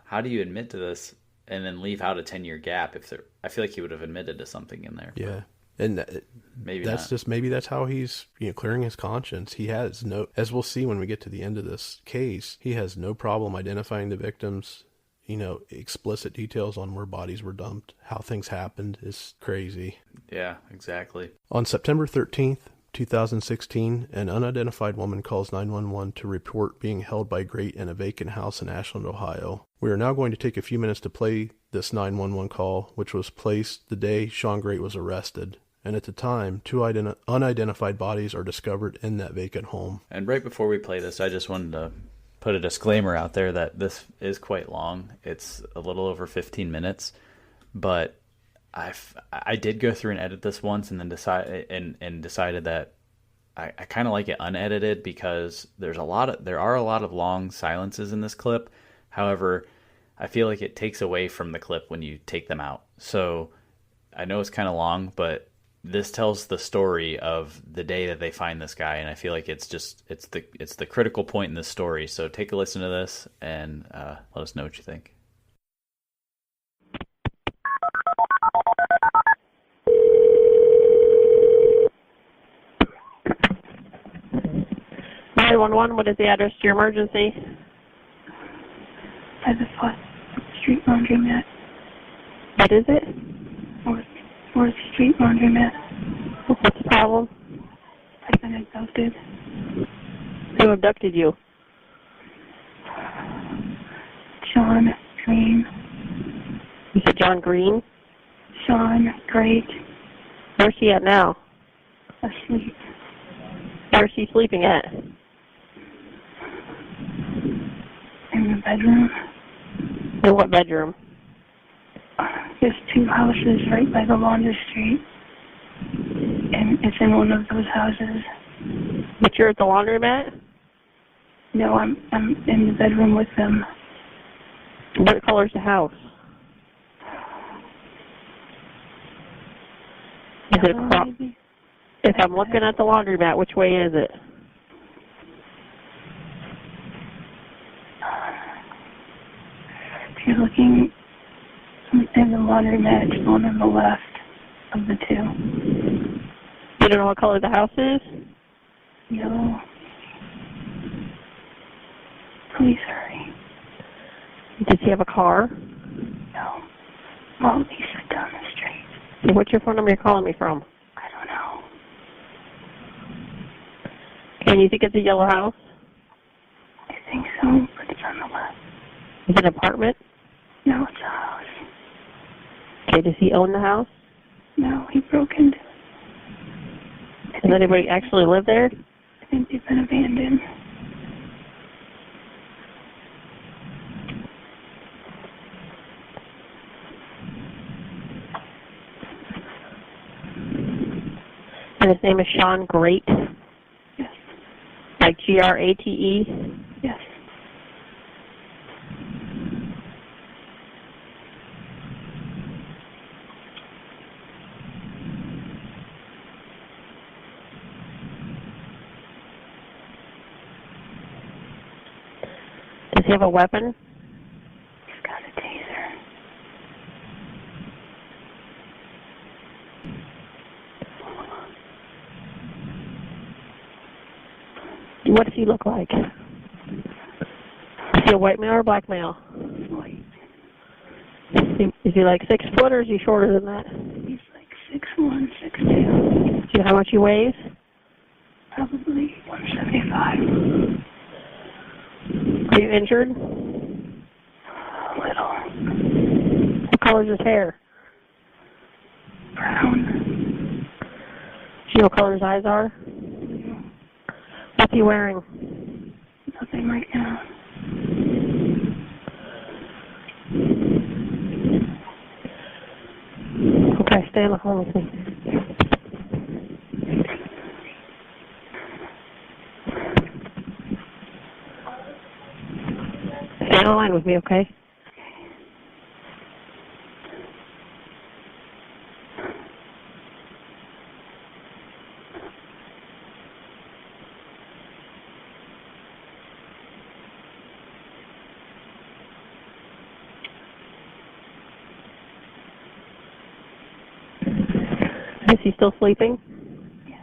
how do you admit to this and then leave out a 10-year gap. I feel like he would have admitted to something in there. Yeah. And maybe that's how he's, clearing his conscience. He has as we'll see when we get to the end of this case, he has no problem identifying the victims. Explicit details on where bodies were dumped, how things happened is crazy. Yeah, exactly. On September 13th, 2016, an unidentified woman calls 911 to report being held by Grate in a vacant house in Ashland, Ohio. We are now going to take a few minutes to play this 911 call, which was placed the day Shawn Grate was arrested. And at the time, 2 unidentified bodies are discovered in that vacant home. And right before we play this, I just wanted to put a disclaimer out there that this is quite long. It's a little over 15 minutes, but I did go through and edit this once, and then decided that I kind of like it unedited because there are a lot of long silences in this clip. However, I feel like it takes away from the clip when you take them out. So I know it's kind of long, but this tells the story of the day that they find this guy, and I feel like it's the critical point in this story. So take a listen to this and let us know what you think. What is the address to your emergency? By the Street Laundromat. What is it? Fourth Street Laundromat. What's the problem? I've been abducted. Who abducted you? Shawn Grate. You said John Green? Shawn Grate. Where's he at now? Asleep. Where's he sleeping at? In the bedroom. In what bedroom? There's 2 houses right by the laundry street. And it's in one of those houses. But you're at the laundromat? No, I'm in the bedroom with them. What color's the house? Is it across? If I'm looking at the laundromat, which way is it? If you're looking in the laundromat, it's one on the left of the 2. You don't know what color the house is? No. Please hurry. Does he have a car? No. Well, he's right down the street. So what's your phone number you're calling me from? I don't know. And you think it's a yellow house? I think so, but it's on the left. Is it an apartment? No, it's a house. Okay, does he own the house? No, he broke into it. Does anybody actually live there? I think they've been abandoned. And his name is Shawn Grate? Yes. Like Grate? Yes. Does he have a weapon? He's got a taser. What does he look like? Is he a white male or a black male? White. Is he like 6 foot or is he shorter than that? He's like 6'1", 6'2". Do you know how much he weighs? Probably 175. Are you injured? A little. What color's his hair? Brown. Do you know what color his eyes are? What's he wearing? Nothing right now. Okay, stay on the phone with me. Stay on the line with me, okay? Is he still sleeping? Yes.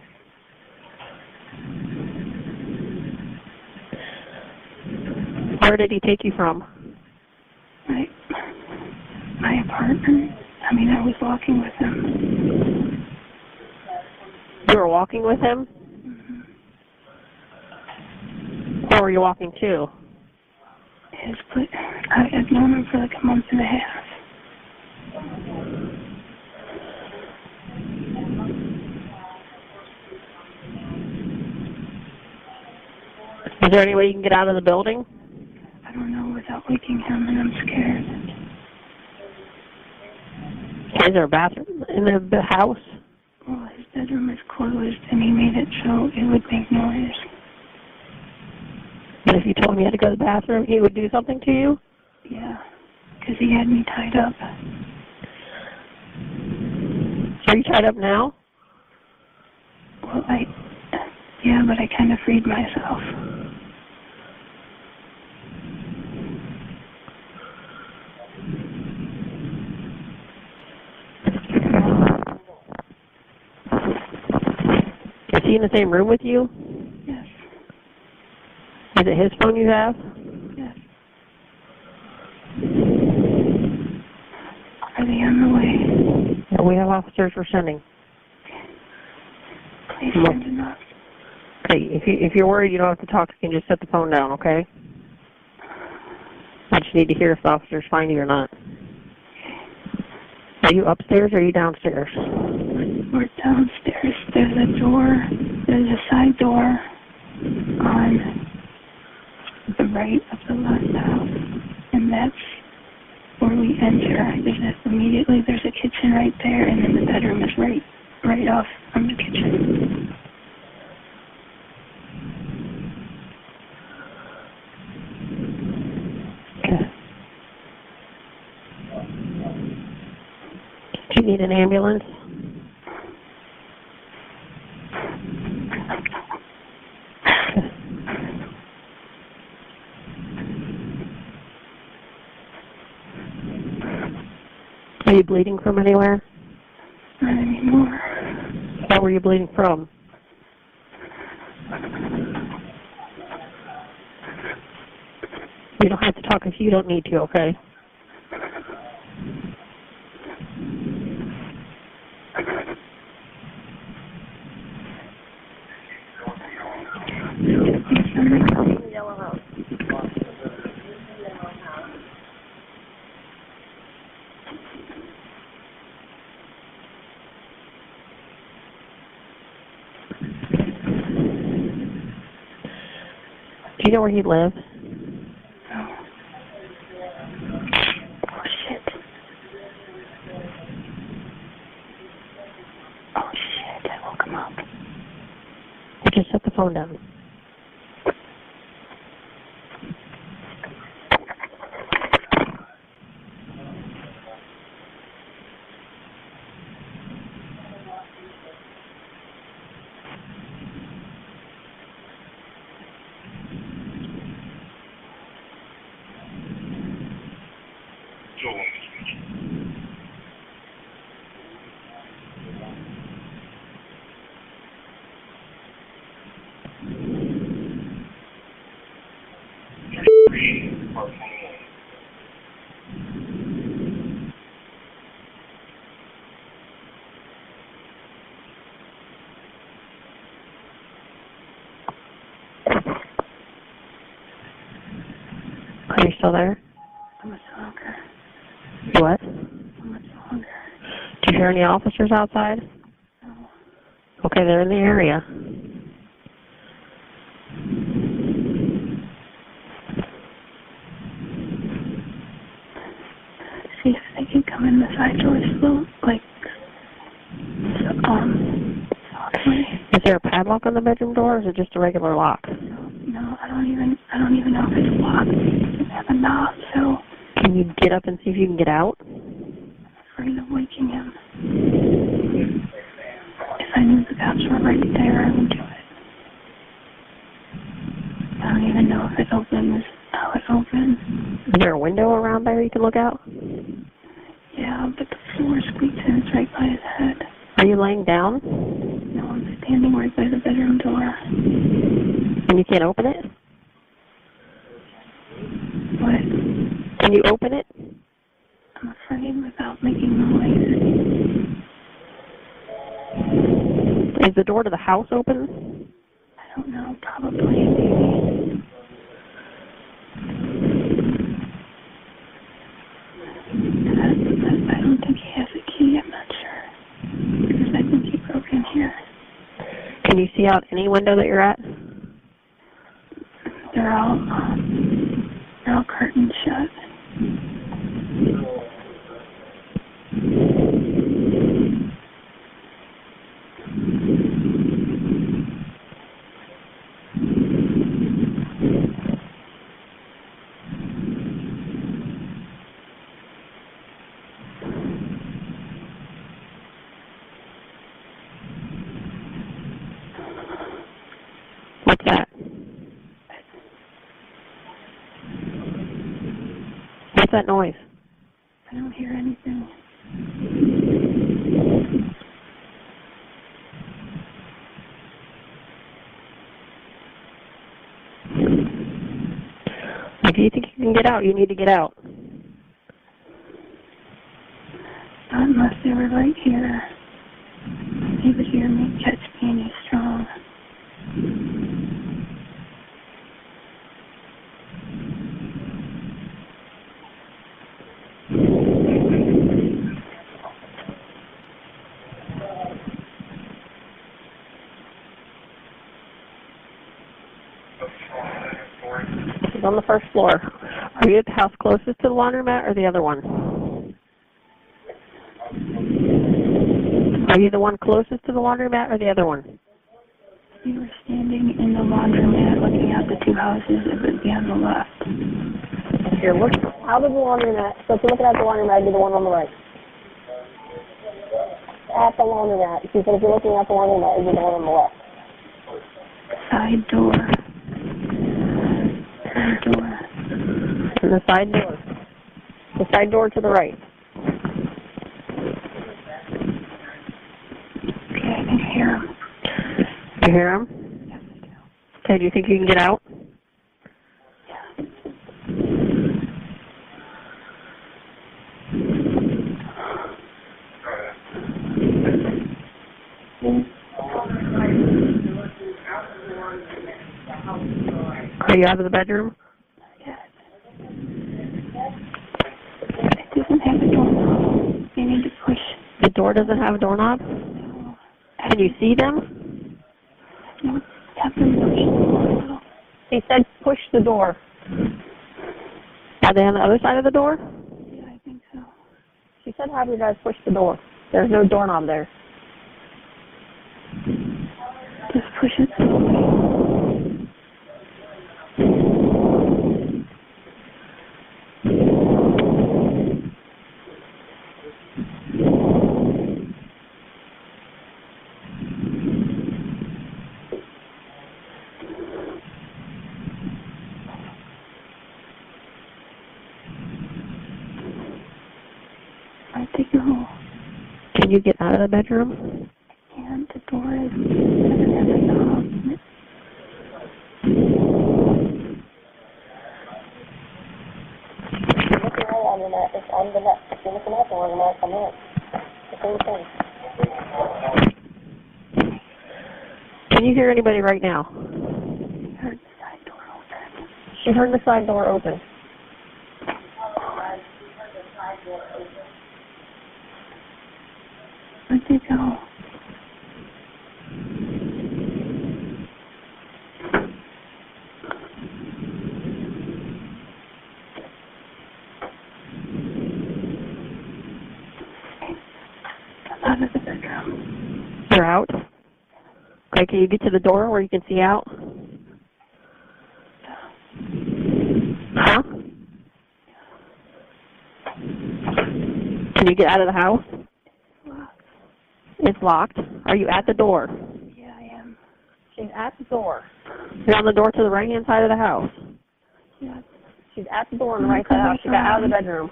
Where did he take you from? My apartment. I mean, I was walking with him. You were walking with him? Where were you walking to? I've known him for like a month and a half. Is there any way you can get out of the building? I don't know without waking him, and I'm scared. Is there a bathroom in the house? Well, his bedroom is closed, and he made it so it would make noise. But if you told him you had to go to the bathroom, he would do something to you? Yeah, because he had me tied up. Are you tied up now? Well, yeah, but I kind of freed myself. Is he in the same room with you? Yes. Is it his phone you have? Yes. Are they on the way? Yeah, we have officers we're sending. Please send them up. Okay, if you're worried, you don't have to talk. You can just set the phone down, okay? I just need to hear if the officers find you or not. Are you upstairs or are you downstairs? We're downstairs. There's a door. There's a side door on the right of the last house, and that's where we enter. Immediately there's a kitchen right there, and then the bedroom is right off from the kitchen. Do you need an ambulance? Are you bleeding from anywhere? Not anymore. Where were you bleeding from? You don't have to talk if you don't need to, okay? Do you know where he lives? No. Oh, shit. Oh, shit. I woke him up. You just set the phone down. Are you still there? I'm a stalker. What? I'm a stalker. Do you hear any officers outside? No. Okay, they're in the area. See if they can come in the side door slow, softly. Is there a padlock on the bedroom door, or is it just a regular lock? No, I don't even know if it's locked. It doesn't have a knob, so. Can you get up and see if you can get out? I'm afraid of waking him. If I knew the cops were right there, I would do it. I don't even know if it opens, how it opens. Is there a window around there you can look out? Yeah, but the floor squeaks in. It's right by his head. Are you laying down? No, I'm standing right by the bedroom door. And you can't open it? What? Can you open it? I'm afraid without making noise. Is the door to the house open? I don't know, probably, maybe. I don't think he has a key, I'm not sure. Because I think he broke in here. Can you see out any window that you're at? They're all curtains shut. What's that? What's that noise? I don't hear anything. If you think you can get out, you need to get out. Not unless they were right here. He would hear me, catch me, and he's strong. He's on the first floor. Are you at the house closest to the laundromat or the other one? Are you the one closest to the laundromat or the other one? We were standing in the laundromat looking at the two houses. It would be on the left. Here, look out of the laundromat. So if you're looking at the laundromat, it'd be the one on the right. At the laundromat. She said if you're looking at the laundromat, it'd be the one on the left. Side door. Side door. And the side door. The side door to the right. Okay, I can hear him. You hear him? Yes, I do. Okay, do you think you can get out? Yeah. Are you out of the bedroom? Yes. It doesn't have a doorknob. You need to push. The door doesn't have a doorknob? No. Can you see them? No, have them push the door a little. He said push the door. Are they on the other side of the door? Yeah, I think so. She said have you guys push the door. There's no doorknob there. Just push it slowly. Where'd they go? Can you get out of the bedroom? And the door doesn't have a knob. Looking right on the mat. It's on the net. If you're looking at the laundromat, come in. The same thing. Can you hear anybody right now? I heard the side door open. She heard the side door open. Where'd they go? I'm out of the bedroom. You're out? Okay, can you get to the door where you can see out? Huh? Can you get out of the house? It's locked. Are you at the door? Yeah, I am. She's at the door. You're on the door to the right-hand side of the house. Yeah. She's at the door on the right side of the house. She got out of the bedroom.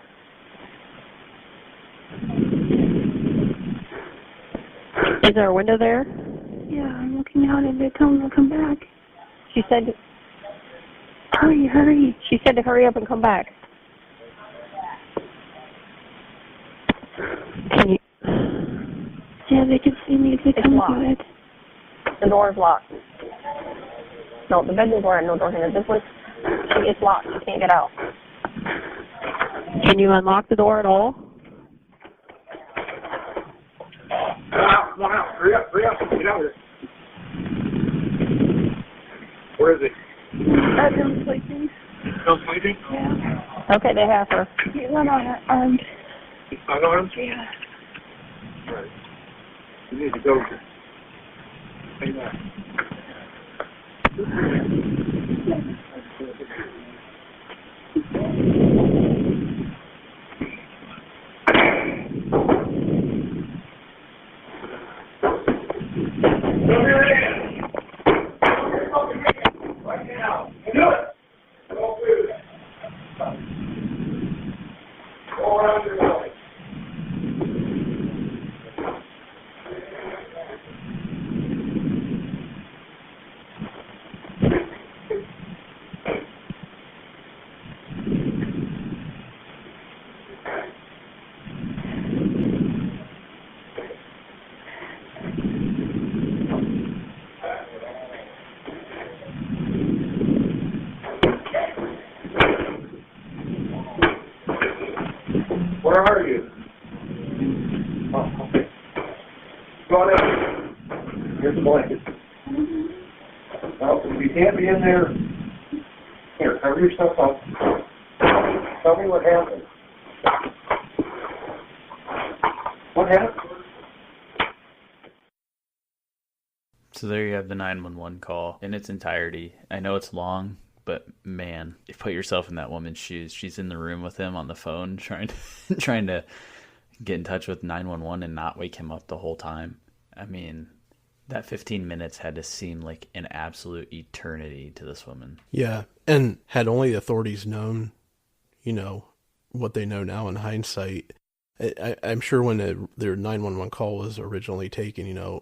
Is there a window there? Yeah, I'm looking out and they tell me to come back. She said, Hurry, hurry. she said to hurry up and come back. Can you? Yeah, they can see me if they come locked. to it. The door is locked. No, the bedroom door and no door here. This one, it's locked. You can't get out. Can you unlock the door at all? Come on out. Hurry up. Get out of here. Where is it? Bedroom sleeping. Still sleeping? Yeah. Okay, they have her. He's unarmed. He's unarmed? Yeah. All right. You need to go. Hang on. Where are you? Oh, okay. Go on in. Here's the blanket. Well, if you can't be in there, here, cover yourself up. Tell me what happened. What happened? So there you have the 911 call in its entirety. I know it's long, but man, you put yourself in that woman's shoes. She's in the room with him on the phone trying to get in touch with 911 and not wake him up the whole time. I mean, that 15 minutes had to seem like an absolute eternity to this woman. Yeah, and had only the authorities known, what they know now in hindsight, I'm sure when their 911 call was originally taken,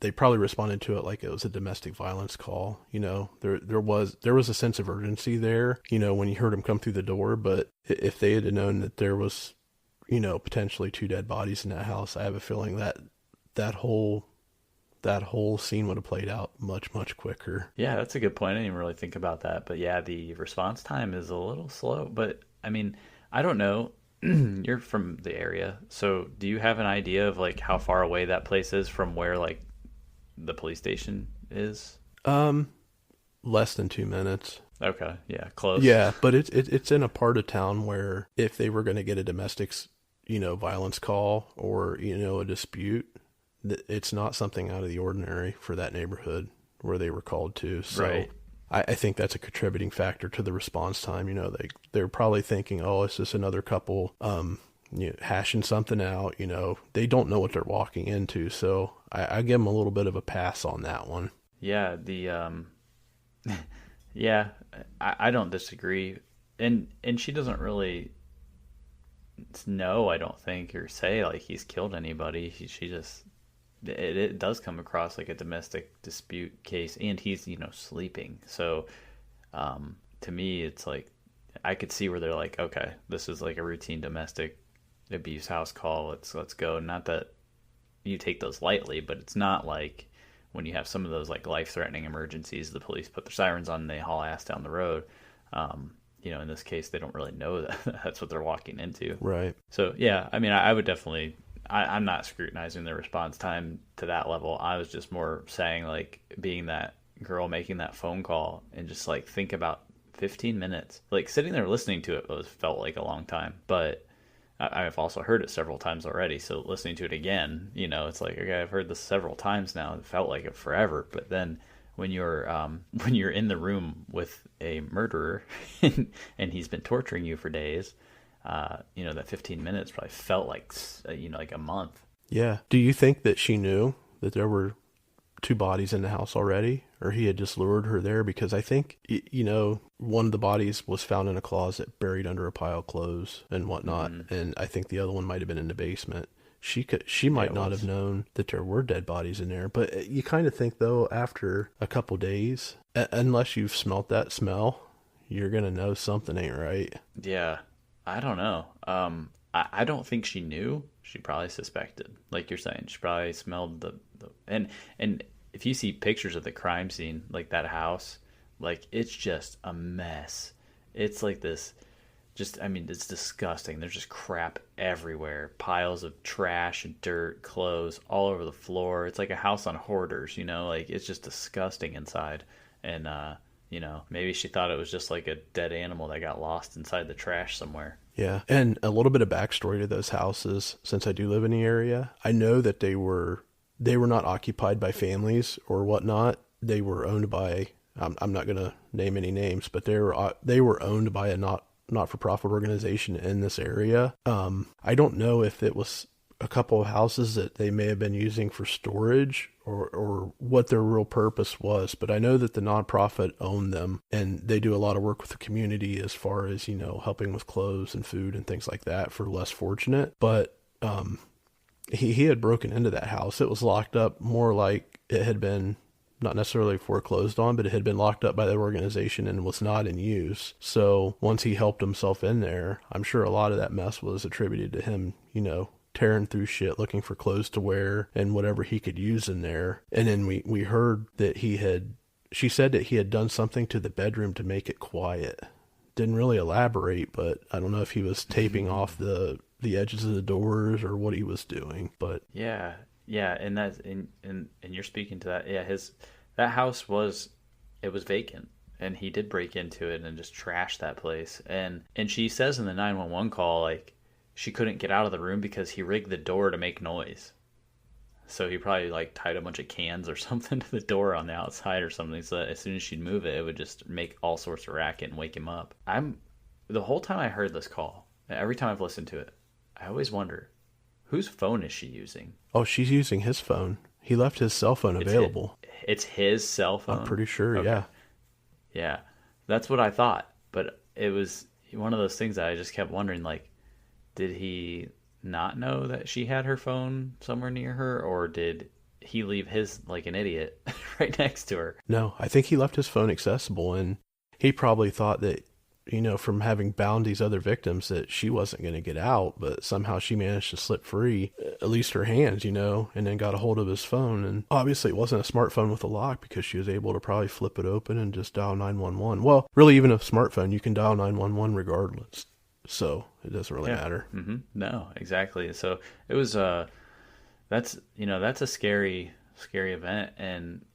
they probably responded to it like it was a domestic violence call. There was a sense of urgency there, when you heard him come through the door. But if they had known that there was, potentially 2 dead bodies in that house, I have a feeling that whole scene would have played out much, much quicker. Yeah, that's a good point. I didn't even really think about that. But yeah, the response time is a little slow. But I mean, I don't know. You're from the area. So do you have an idea of like how far away that place is from where like the police station is? Less than 2 minutes. Okay, yeah, close. Yeah, but it's in a part of town where if they were going to get a domestic, violence call or, a dispute, it's not something out of the ordinary for that neighborhood where they were called to. So right. I think that's a contributing factor to the response time. They're probably thinking, oh, it's just another couple, hashing something out. They don't know what they're walking into. So I give them a little bit of a pass on that one. Yeah, yeah, I don't disagree. And she doesn't really know, I don't think, or say like he's killed anybody. She just, it does come across like a domestic dispute case, and he's, sleeping. So to me, it's like, I could see where they're like, okay, this is like a routine domestic abuse house call. Let's go. Not that you take those lightly, but it's not like when you have some of those like life-threatening emergencies, the police put their sirens on and they haul ass down the road. In this case, they don't really know that that's what they're walking into. Right. So, yeah, I mean, I would definitely, I'm not scrutinizing their response time to that level. I was just more saying, like, being that girl making that phone call and just, like, think about 15 minutes. Like, sitting there listening to it felt like a long time. But I've also heard it several times already. So listening to it again, it's like, okay, I've heard this several times now. It felt like it forever. But then when you're in the room with a murderer and he's been torturing you for days, that 15 minutes probably felt like, like a month. Yeah. Do you think that she knew that there were 2 bodies in the house already, or he had just lured her there? Because I think, one of the bodies was found in a closet buried under a pile of clothes and whatnot. Mm-hmm. And I think the other one might've been in the basement. she might not have known that there were dead bodies in there. But you kind of think, though, after a couple days, unless you've smelt that smell, you're going to know something ain't right. Yeah, I don't know. I don't think she knew. She probably suspected. Like you're saying, she probably smelled the and if you see pictures of the crime scene, like that house, like it's just a mess. It's like this, it's disgusting. There's just crap everywhere. Piles of trash and dirt, clothes all over the floor. It's like a house on hoarders, like it's just disgusting inside. And, maybe she thought it was just like a dead animal that got lost inside the trash somewhere. Yeah. And a little bit of backstory to those houses, since I do live in the area. I know that they were not occupied by families or whatnot. They were owned by, I'm not going to name any names, but they were owned by a not-for-profit organization in this area. I don't know if it was a couple of houses that they may have been using for storage or what their real purpose was, but I know that the nonprofit owned them, and they do a lot of work with the community as far as, helping with clothes and food and things like that for less fortunate. But he had broken into that house. It was locked up more like it had been not necessarily foreclosed on, but it had been locked up by the organization and was not in use. So once he helped himself in there, I'm sure a lot of that mess was attributed to him, tearing through shit, looking for clothes to wear and whatever he could use in there. And then we heard that she said that he had done something to the bedroom to make it quiet. Didn't really elaborate, but I don't know if he was taping off the edges of the doors or what he was doing, but yeah, and that's and you're speaking to that. Yeah, that house was vacant, and he did break into it and just trash that place. And she says in the 911 call, like, she couldn't get out of the room because he rigged the door to make noise. So he probably like tied a bunch of cans or something to the door on the outside or something, so that as soon as she'd move it, it would just make all sorts of racket and wake him up. The whole time I heard this call, every time I've listened to it, I always wonder, whose phone is she using? Oh, she's using his phone. He left his cell phone available. It's his cell phone? I'm pretty sure, okay. Yeah. Yeah, that's what I thought. But it was one of those things that I just kept wondering, like, did he not know that she had her phone somewhere near her, or did he leave his like an idiot right next to her? No, I think he left his phone accessible, and he probably thought that, from having bound these other victims, that she wasn't going to get out, but somehow she managed to slip free, at least her hands, and then got a hold of his phone. And obviously it wasn't a smartphone with a lock, because she was able to probably flip it open and just dial 911. Well, really, even a smartphone, you can dial 911 regardless. So it doesn't really matter. Mm-hmm. No, exactly. So it was, that's a scary event. And,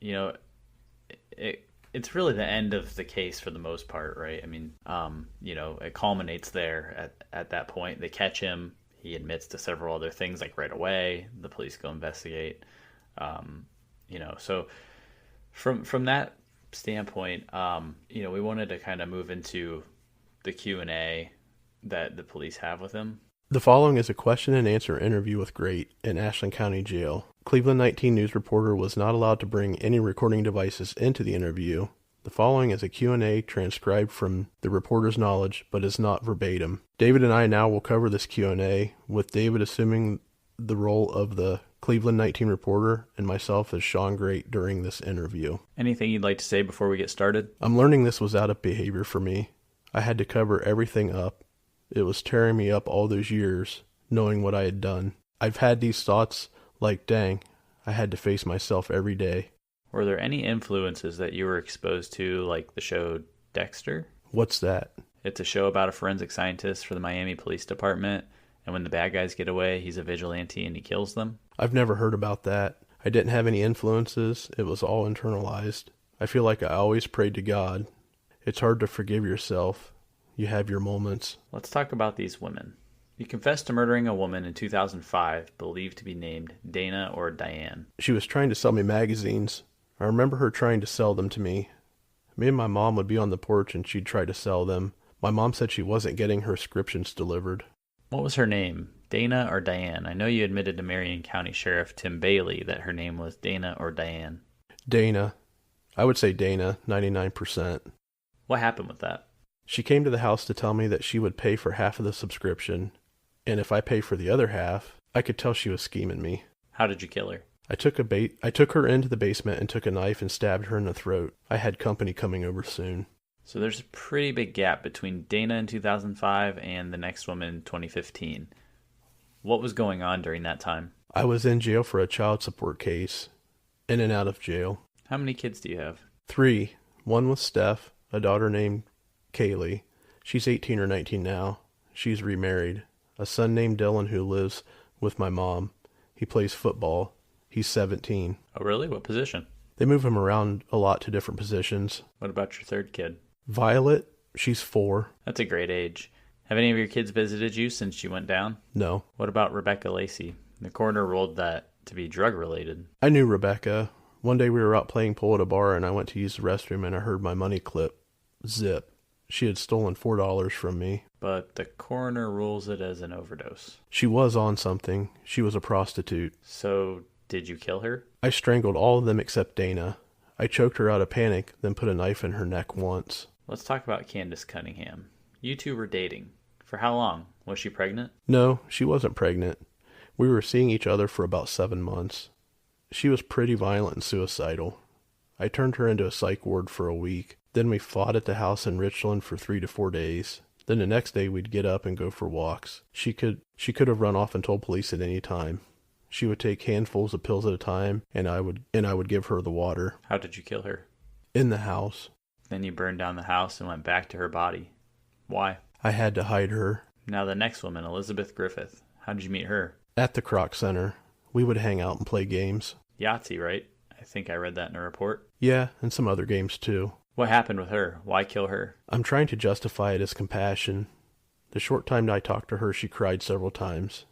it's really the end of the case for the most part, right? I mean, it culminates there at that point. They catch him. He admits to several other things, like right away. The police go investigate. So from that standpoint, we wanted to kind of move into the Q&A that the police have with him. The following is a question and answer interview with Grate in Ashland County Jail. Cleveland 19 News reporter was not allowed to bring any recording devices into the interview. The following is a Q&A transcribed from the reporter's knowledge, but is not verbatim. David and I now will cover this Q&A, with David assuming the role of the Cleveland 19 reporter and myself as Shawn Grate during this interview. Anything you'd like to say before we get started? I'm learning this was out of behavior for me. I had to cover everything up. It was tearing me up all those years, knowing what I had done. I've had these thoughts like, dang, I had to face myself every day. Were there any influences that you were exposed to, like the show Dexter? What's that? It's a show about a forensic scientist for the Miami Police Department, and when the bad guys get away, he's a vigilante and he kills them. I've never heard about that. I didn't have any influences. It was all internalized. I feel like I always prayed to God. It's hard to forgive yourself. You have your moments. Let's talk about these women. You confessed to murdering a woman in 2005, believed to be named Dana or Diane. She was trying to sell me magazines. I remember her trying to sell them to me. Me and my mom would be on the porch and she'd try to sell them. My mom said she wasn't getting her prescriptions delivered. What was her name, Dana or Diane? I know you admitted to Marion County Sheriff Tim Bailey that her name was Dana or Diane. Dana. I would say Dana, 99%. What happened with that? She came to the house to tell me that she would pay for half of the subscription, and if I pay for the other half, I could tell she was scheming me. How did you kill her? I took her into the basement and took a knife and stabbed her in the throat. I had company coming over soon. So there's a pretty big gap between Dana in 2005 and the next woman in 2015. What was going on during that time? I was in jail for a child support case. In and out of jail. How many kids do you have? 3. One with Steph, a daughter named Kaylee. She's 18 or 19 now. She's remarried. A son named Dylan who lives with my mom. He plays football. He's 17. Oh, really? What position? They move him around a lot to different positions. What about your third kid? Violet, she's 4. That's a great age. Have any of your kids visited you since you went down? No. What about Rebecca Lacey? The coroner ruled that to be drug-related. I knew Rebecca. One day we were out playing pool at a bar and I went to use the restroom and I heard my money clip. Zip. She had stolen $4 from me. But the coroner rules it as an overdose. She was on something. She was a prostitute. So, did you kill her? I strangled all of them except Dana. I choked her out of panic, then put a knife in her neck once. Let's talk about Candace Cunningham. You two were dating. For how long? Was she pregnant? No, she wasn't pregnant. We were seeing each other for about 7 months. She was pretty violent and suicidal. I turned her into a psych ward for a week. Then we fought at the house in Richland for 3 to 4 days. Then the next day we'd get up and go for walks. She could have run off and told police at any time. She would take handfuls of pills at a time, and I would give her the water. How did you kill her? In the house. Then you burned down the house and went back to her body. Why? I had to hide her. Now the next woman, Elizabeth Griffith. How did you meet her? At the Croc Center. We would hang out and play games. Yahtzee, right? I think I read that in a report. Yeah, and some other games too. What happened with her? Why kill her? I'm trying to justify it as compassion. The short time I talked to her, she cried several times.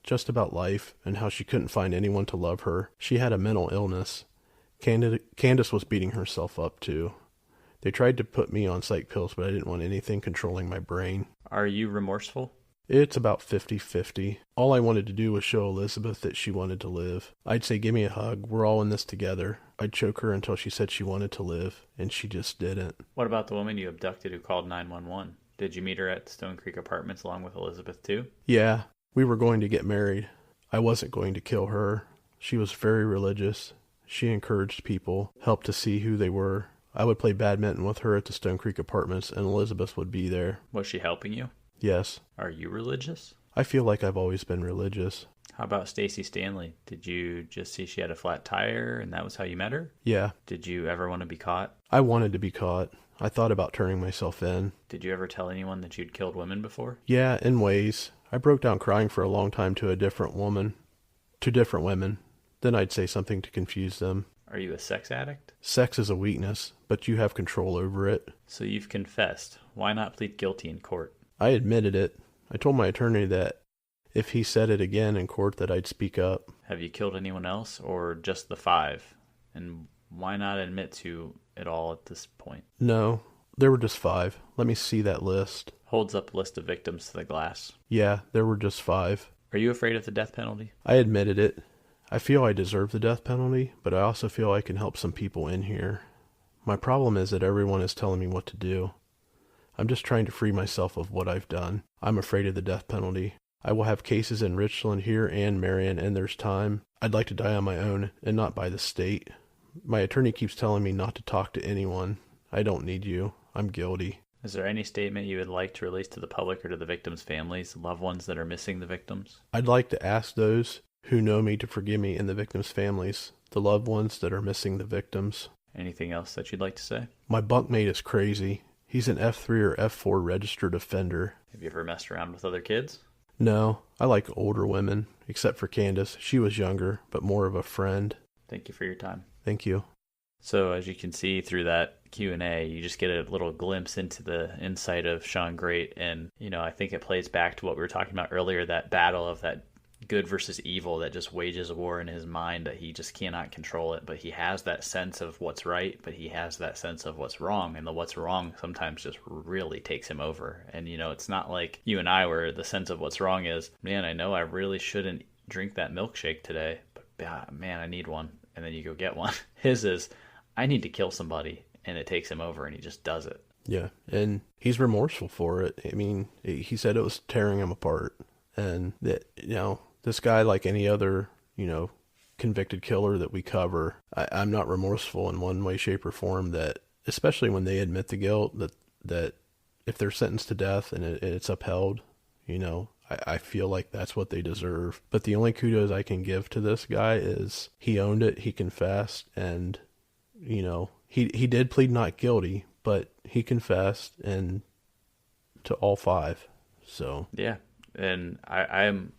Just about life and how she couldn't find anyone to love her. She had a mental illness. Candace was beating herself up too. They tried to put me on psych pills, but I didn't want anything controlling my brain. Are you remorseful? It's about 50-50. All I wanted to do was show Elizabeth that she wanted to live. I'd say, give me a hug. We're all in this together. I'd choke her until she said she wanted to live, and she just didn't. What about the woman you abducted who called 911? Did you meet her at Stone Creek Apartments along with Elizabeth too? Yeah, we were going to get married. I wasn't going to kill her. She was very religious. She encouraged people, helped to see who they were. I would play badminton with her at the Stone Creek Apartments, and Elizabeth would be there. Was she helping you? Yes. Are you religious? I feel like I've always been religious. How about Stacey Stanley? Did you just see she had a flat tire and that was how you met her? Yeah. Did you ever want to be caught? I wanted to be caught. I thought about turning myself in. Did you ever tell anyone that you'd killed women before? Yeah, in ways. I broke down crying for a long time to different women. Then I'd say something to confuse them. Are you a sex addict? Sex is a weakness, but you have control over it. So you've confessed. Why not plead guilty in court? I admitted it. I told my attorney that if he said it again in court that I'd speak up. Have you killed anyone else or just the 5? And why not admit to it all at this point? No, there were just 5. Let me see that list. Holds up a list of victims to the glass. Yeah, there were just 5. Are you afraid of the death penalty? I admitted it. I feel I deserve the death penalty, but I also feel I can help some people in here. My problem is that everyone is telling me what to do. I'm just trying to free myself of what I've done. I'm afraid of the death penalty. I will have cases in Richland here and Marion, and there's time. I'd like to die on my own and not by the state. My attorney keeps telling me not to talk to anyone. I don't need you. I'm guilty. Is there any statement you would like to release to the public or to the victims' families, loved ones that are missing the victims? I'd like to ask those who know me to forgive me and the victims' families, the loved ones that are missing the victims. Anything else that you'd like to say? My bunkmate is crazy. He's an F3 or F4 registered offender. Have you ever messed around with other kids? No, I like older women, except for Candace. She was younger, but more of a friend. Thank you for your time. Thank you. So as you can see through that Q&A, you just get a little glimpse into the insight of Shawn Grate. And, I think it plays back to what we were talking about earlier, that battle of that good versus evil that just wages a war in his mind, that he just cannot control it. But he has that sense of what's right, but he has that sense of what's wrong. And the what's wrong sometimes just really takes him over. And, it's not like you and I where the sense of what's wrong is, man, I know I really shouldn't drink that milkshake today, but man, I need one. And then you go get one. His is, I need to kill somebody. And it takes him over and he just does it. Yeah. And he's remorseful for it. I mean, he said it was tearing him apart. And that, this guy, like any other, convicted killer that we cover, I'm not remorseful in one way, shape, or form that, especially when they admit the guilt, that if they're sentenced to death and it's upheld, I feel like that's what they deserve. But the only kudos I can give to this guy is he owned it, he confessed, and, he did plead not guilty, but he confessed and to all 5. So yeah, and I'm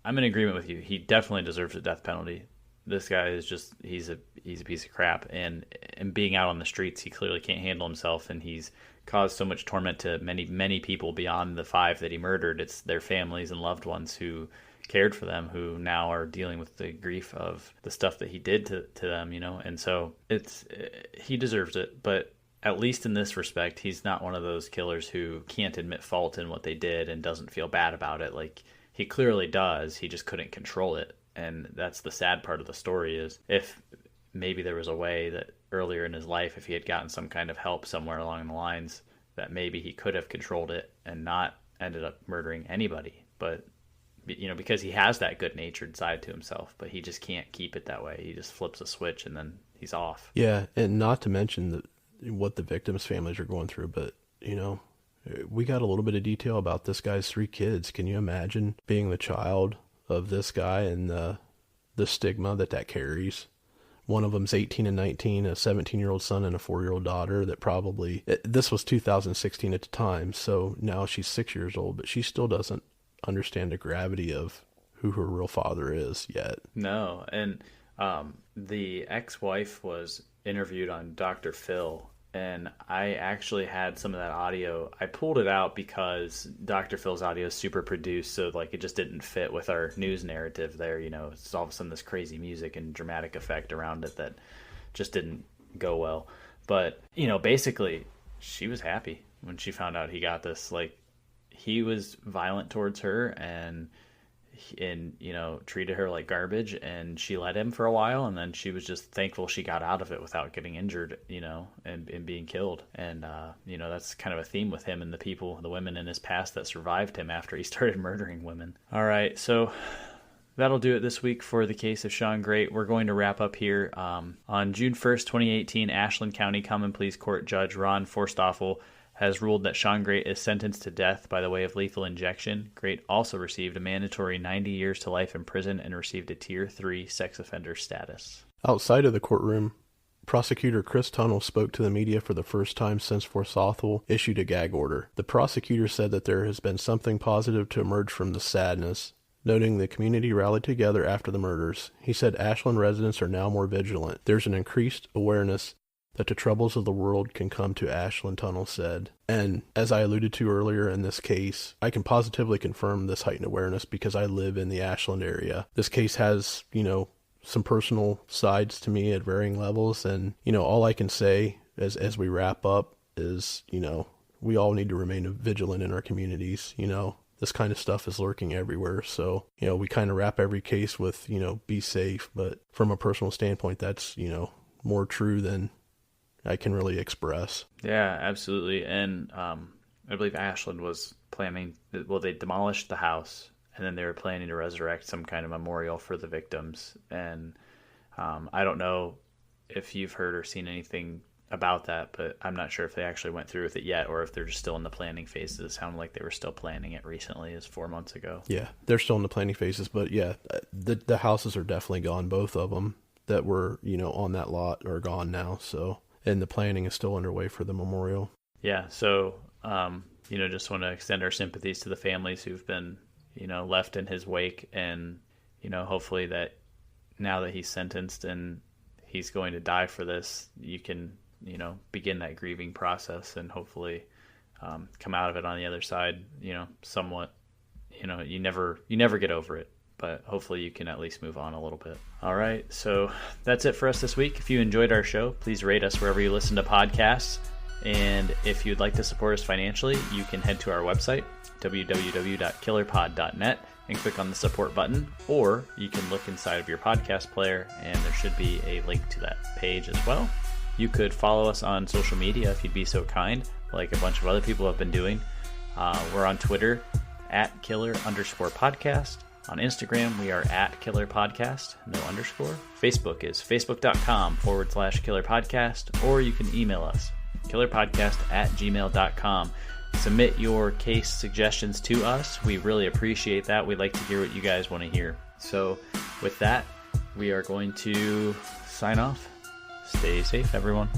in agreement with you. He definitely deserves a death penalty. This guy is just he's a piece of crap, and being out on the streets, he clearly can't handle himself, and he's caused so much torment to many people beyond the 5 that he murdered. It's their families and loved ones who cared for them, who now are dealing with the grief of the stuff that he did to them, and so he deserves it. But at least in this respect, he's not one of those killers who can't admit fault in what they did and doesn't feel bad about it. Like, he clearly does, he just couldn't control it. And that's the sad part of the story, is if maybe there was a way that earlier in his life, if he had gotten some kind of help somewhere along the lines, that maybe he could have controlled it and not ended up murdering anybody. But, because he has that good-natured side to himself, but he just can't keep it that way. He just flips a switch and then he's off. Yeah, and not to mention what the victims' families are going through, but, we got a little bit of detail about this guy's 3 kids. Can you imagine being the child of this guy and the stigma that carries? One of them's 18 and 19, a 17-year-old son and a 4-year-old daughter that probably, this was 2016 at the time, so now she's 6 years old, but she still doesn't understand the gravity of who her real father is yet. No, and the ex-wife was interviewed on Dr. Phil, and I actually had some of that audio. I pulled it out because Dr. Phil's audio is super produced, so it just didn't fit with our news narrative there. It's all of a sudden this crazy music and dramatic effect around it that just didn't go well. But, basically, she was happy when she found out he got this. He was violent towards her and treated her like garbage, and she let him for a while, and then she was just thankful she got out of it without getting injured, and being killed. And that's kind of a theme with him and the women in his past that survived him after he started murdering women. All right, so that'll do it this week for the case of Shawn Grate. We're going to wrap up here. On June 1st, 2018, Ashland County Common Pleas Court Judge Ron Forstoffel has ruled that Shawn Grate is sentenced to death by the way of lethal injection. Grate also received a mandatory 90 years to life in prison and received a Tier 3 sex offender status. Outside of the courtroom, prosecutor Chris Tunnell spoke to the media for the first time since Forstoffel issued a gag order. The prosecutor said that there has been something positive to emerge from the sadness, noting the community rallied together after the murders. He said Ashland residents are now more vigilant. There's an increased awareness that the troubles of the world can come to Ashland, Tunnell said. And as I alluded to earlier in this case, I can positively confirm this heightened awareness because I live in the Ashland area. This case has, some personal sides to me at varying levels. And, all I can say as we wrap up is, we all need to remain vigilant in our communities. This kind of stuff is lurking everywhere. So, we kind of wrap every case with, be safe. But from a personal standpoint, that's, more true than I can really express. Yeah, absolutely. And I believe Ashland was planning, they demolished the house, and then they were planning to resurrect some kind of memorial for the victims. And I don't know if you've heard or seen anything about that, but I'm not sure if they actually went through with it yet or if they're just still in the planning phases. It sounded like they were still planning it recently, as 4 months ago. Yeah, they're still in the planning phases, but yeah, the houses are definitely gone. Both of them that were, on that lot are gone now. So, and the planning is still underway for the memorial. Yeah. So, just want to extend our sympathies to the families who've been, left in his wake, and, hopefully that now that he's sentenced and he's going to die for this, you can, begin that grieving process and hopefully come out of it on the other side, somewhat, you never get over it, but hopefully you can at least move on a little bit. All right. So that's it for us this week. If you enjoyed our show, please rate us wherever you listen to podcasts. And if you'd like to support us financially, you can head to our website, www.killerpod.net, and click on the support button, or you can look inside of your podcast player and there should be a link to that page as well. You could follow us on social media if you'd be so kind, like a bunch of other people have been doing. We're on Twitter @killer_podcast. On Instagram, we are at Killer Podcast, no underscore. Facebook is facebook.com/Killer Podcast, or you can email us, killerpodcast@gmail.com. Submit your case suggestions to us. We really appreciate that. We'd like to hear what you guys want to hear. So with that, we are going to sign off. Stay safe, everyone.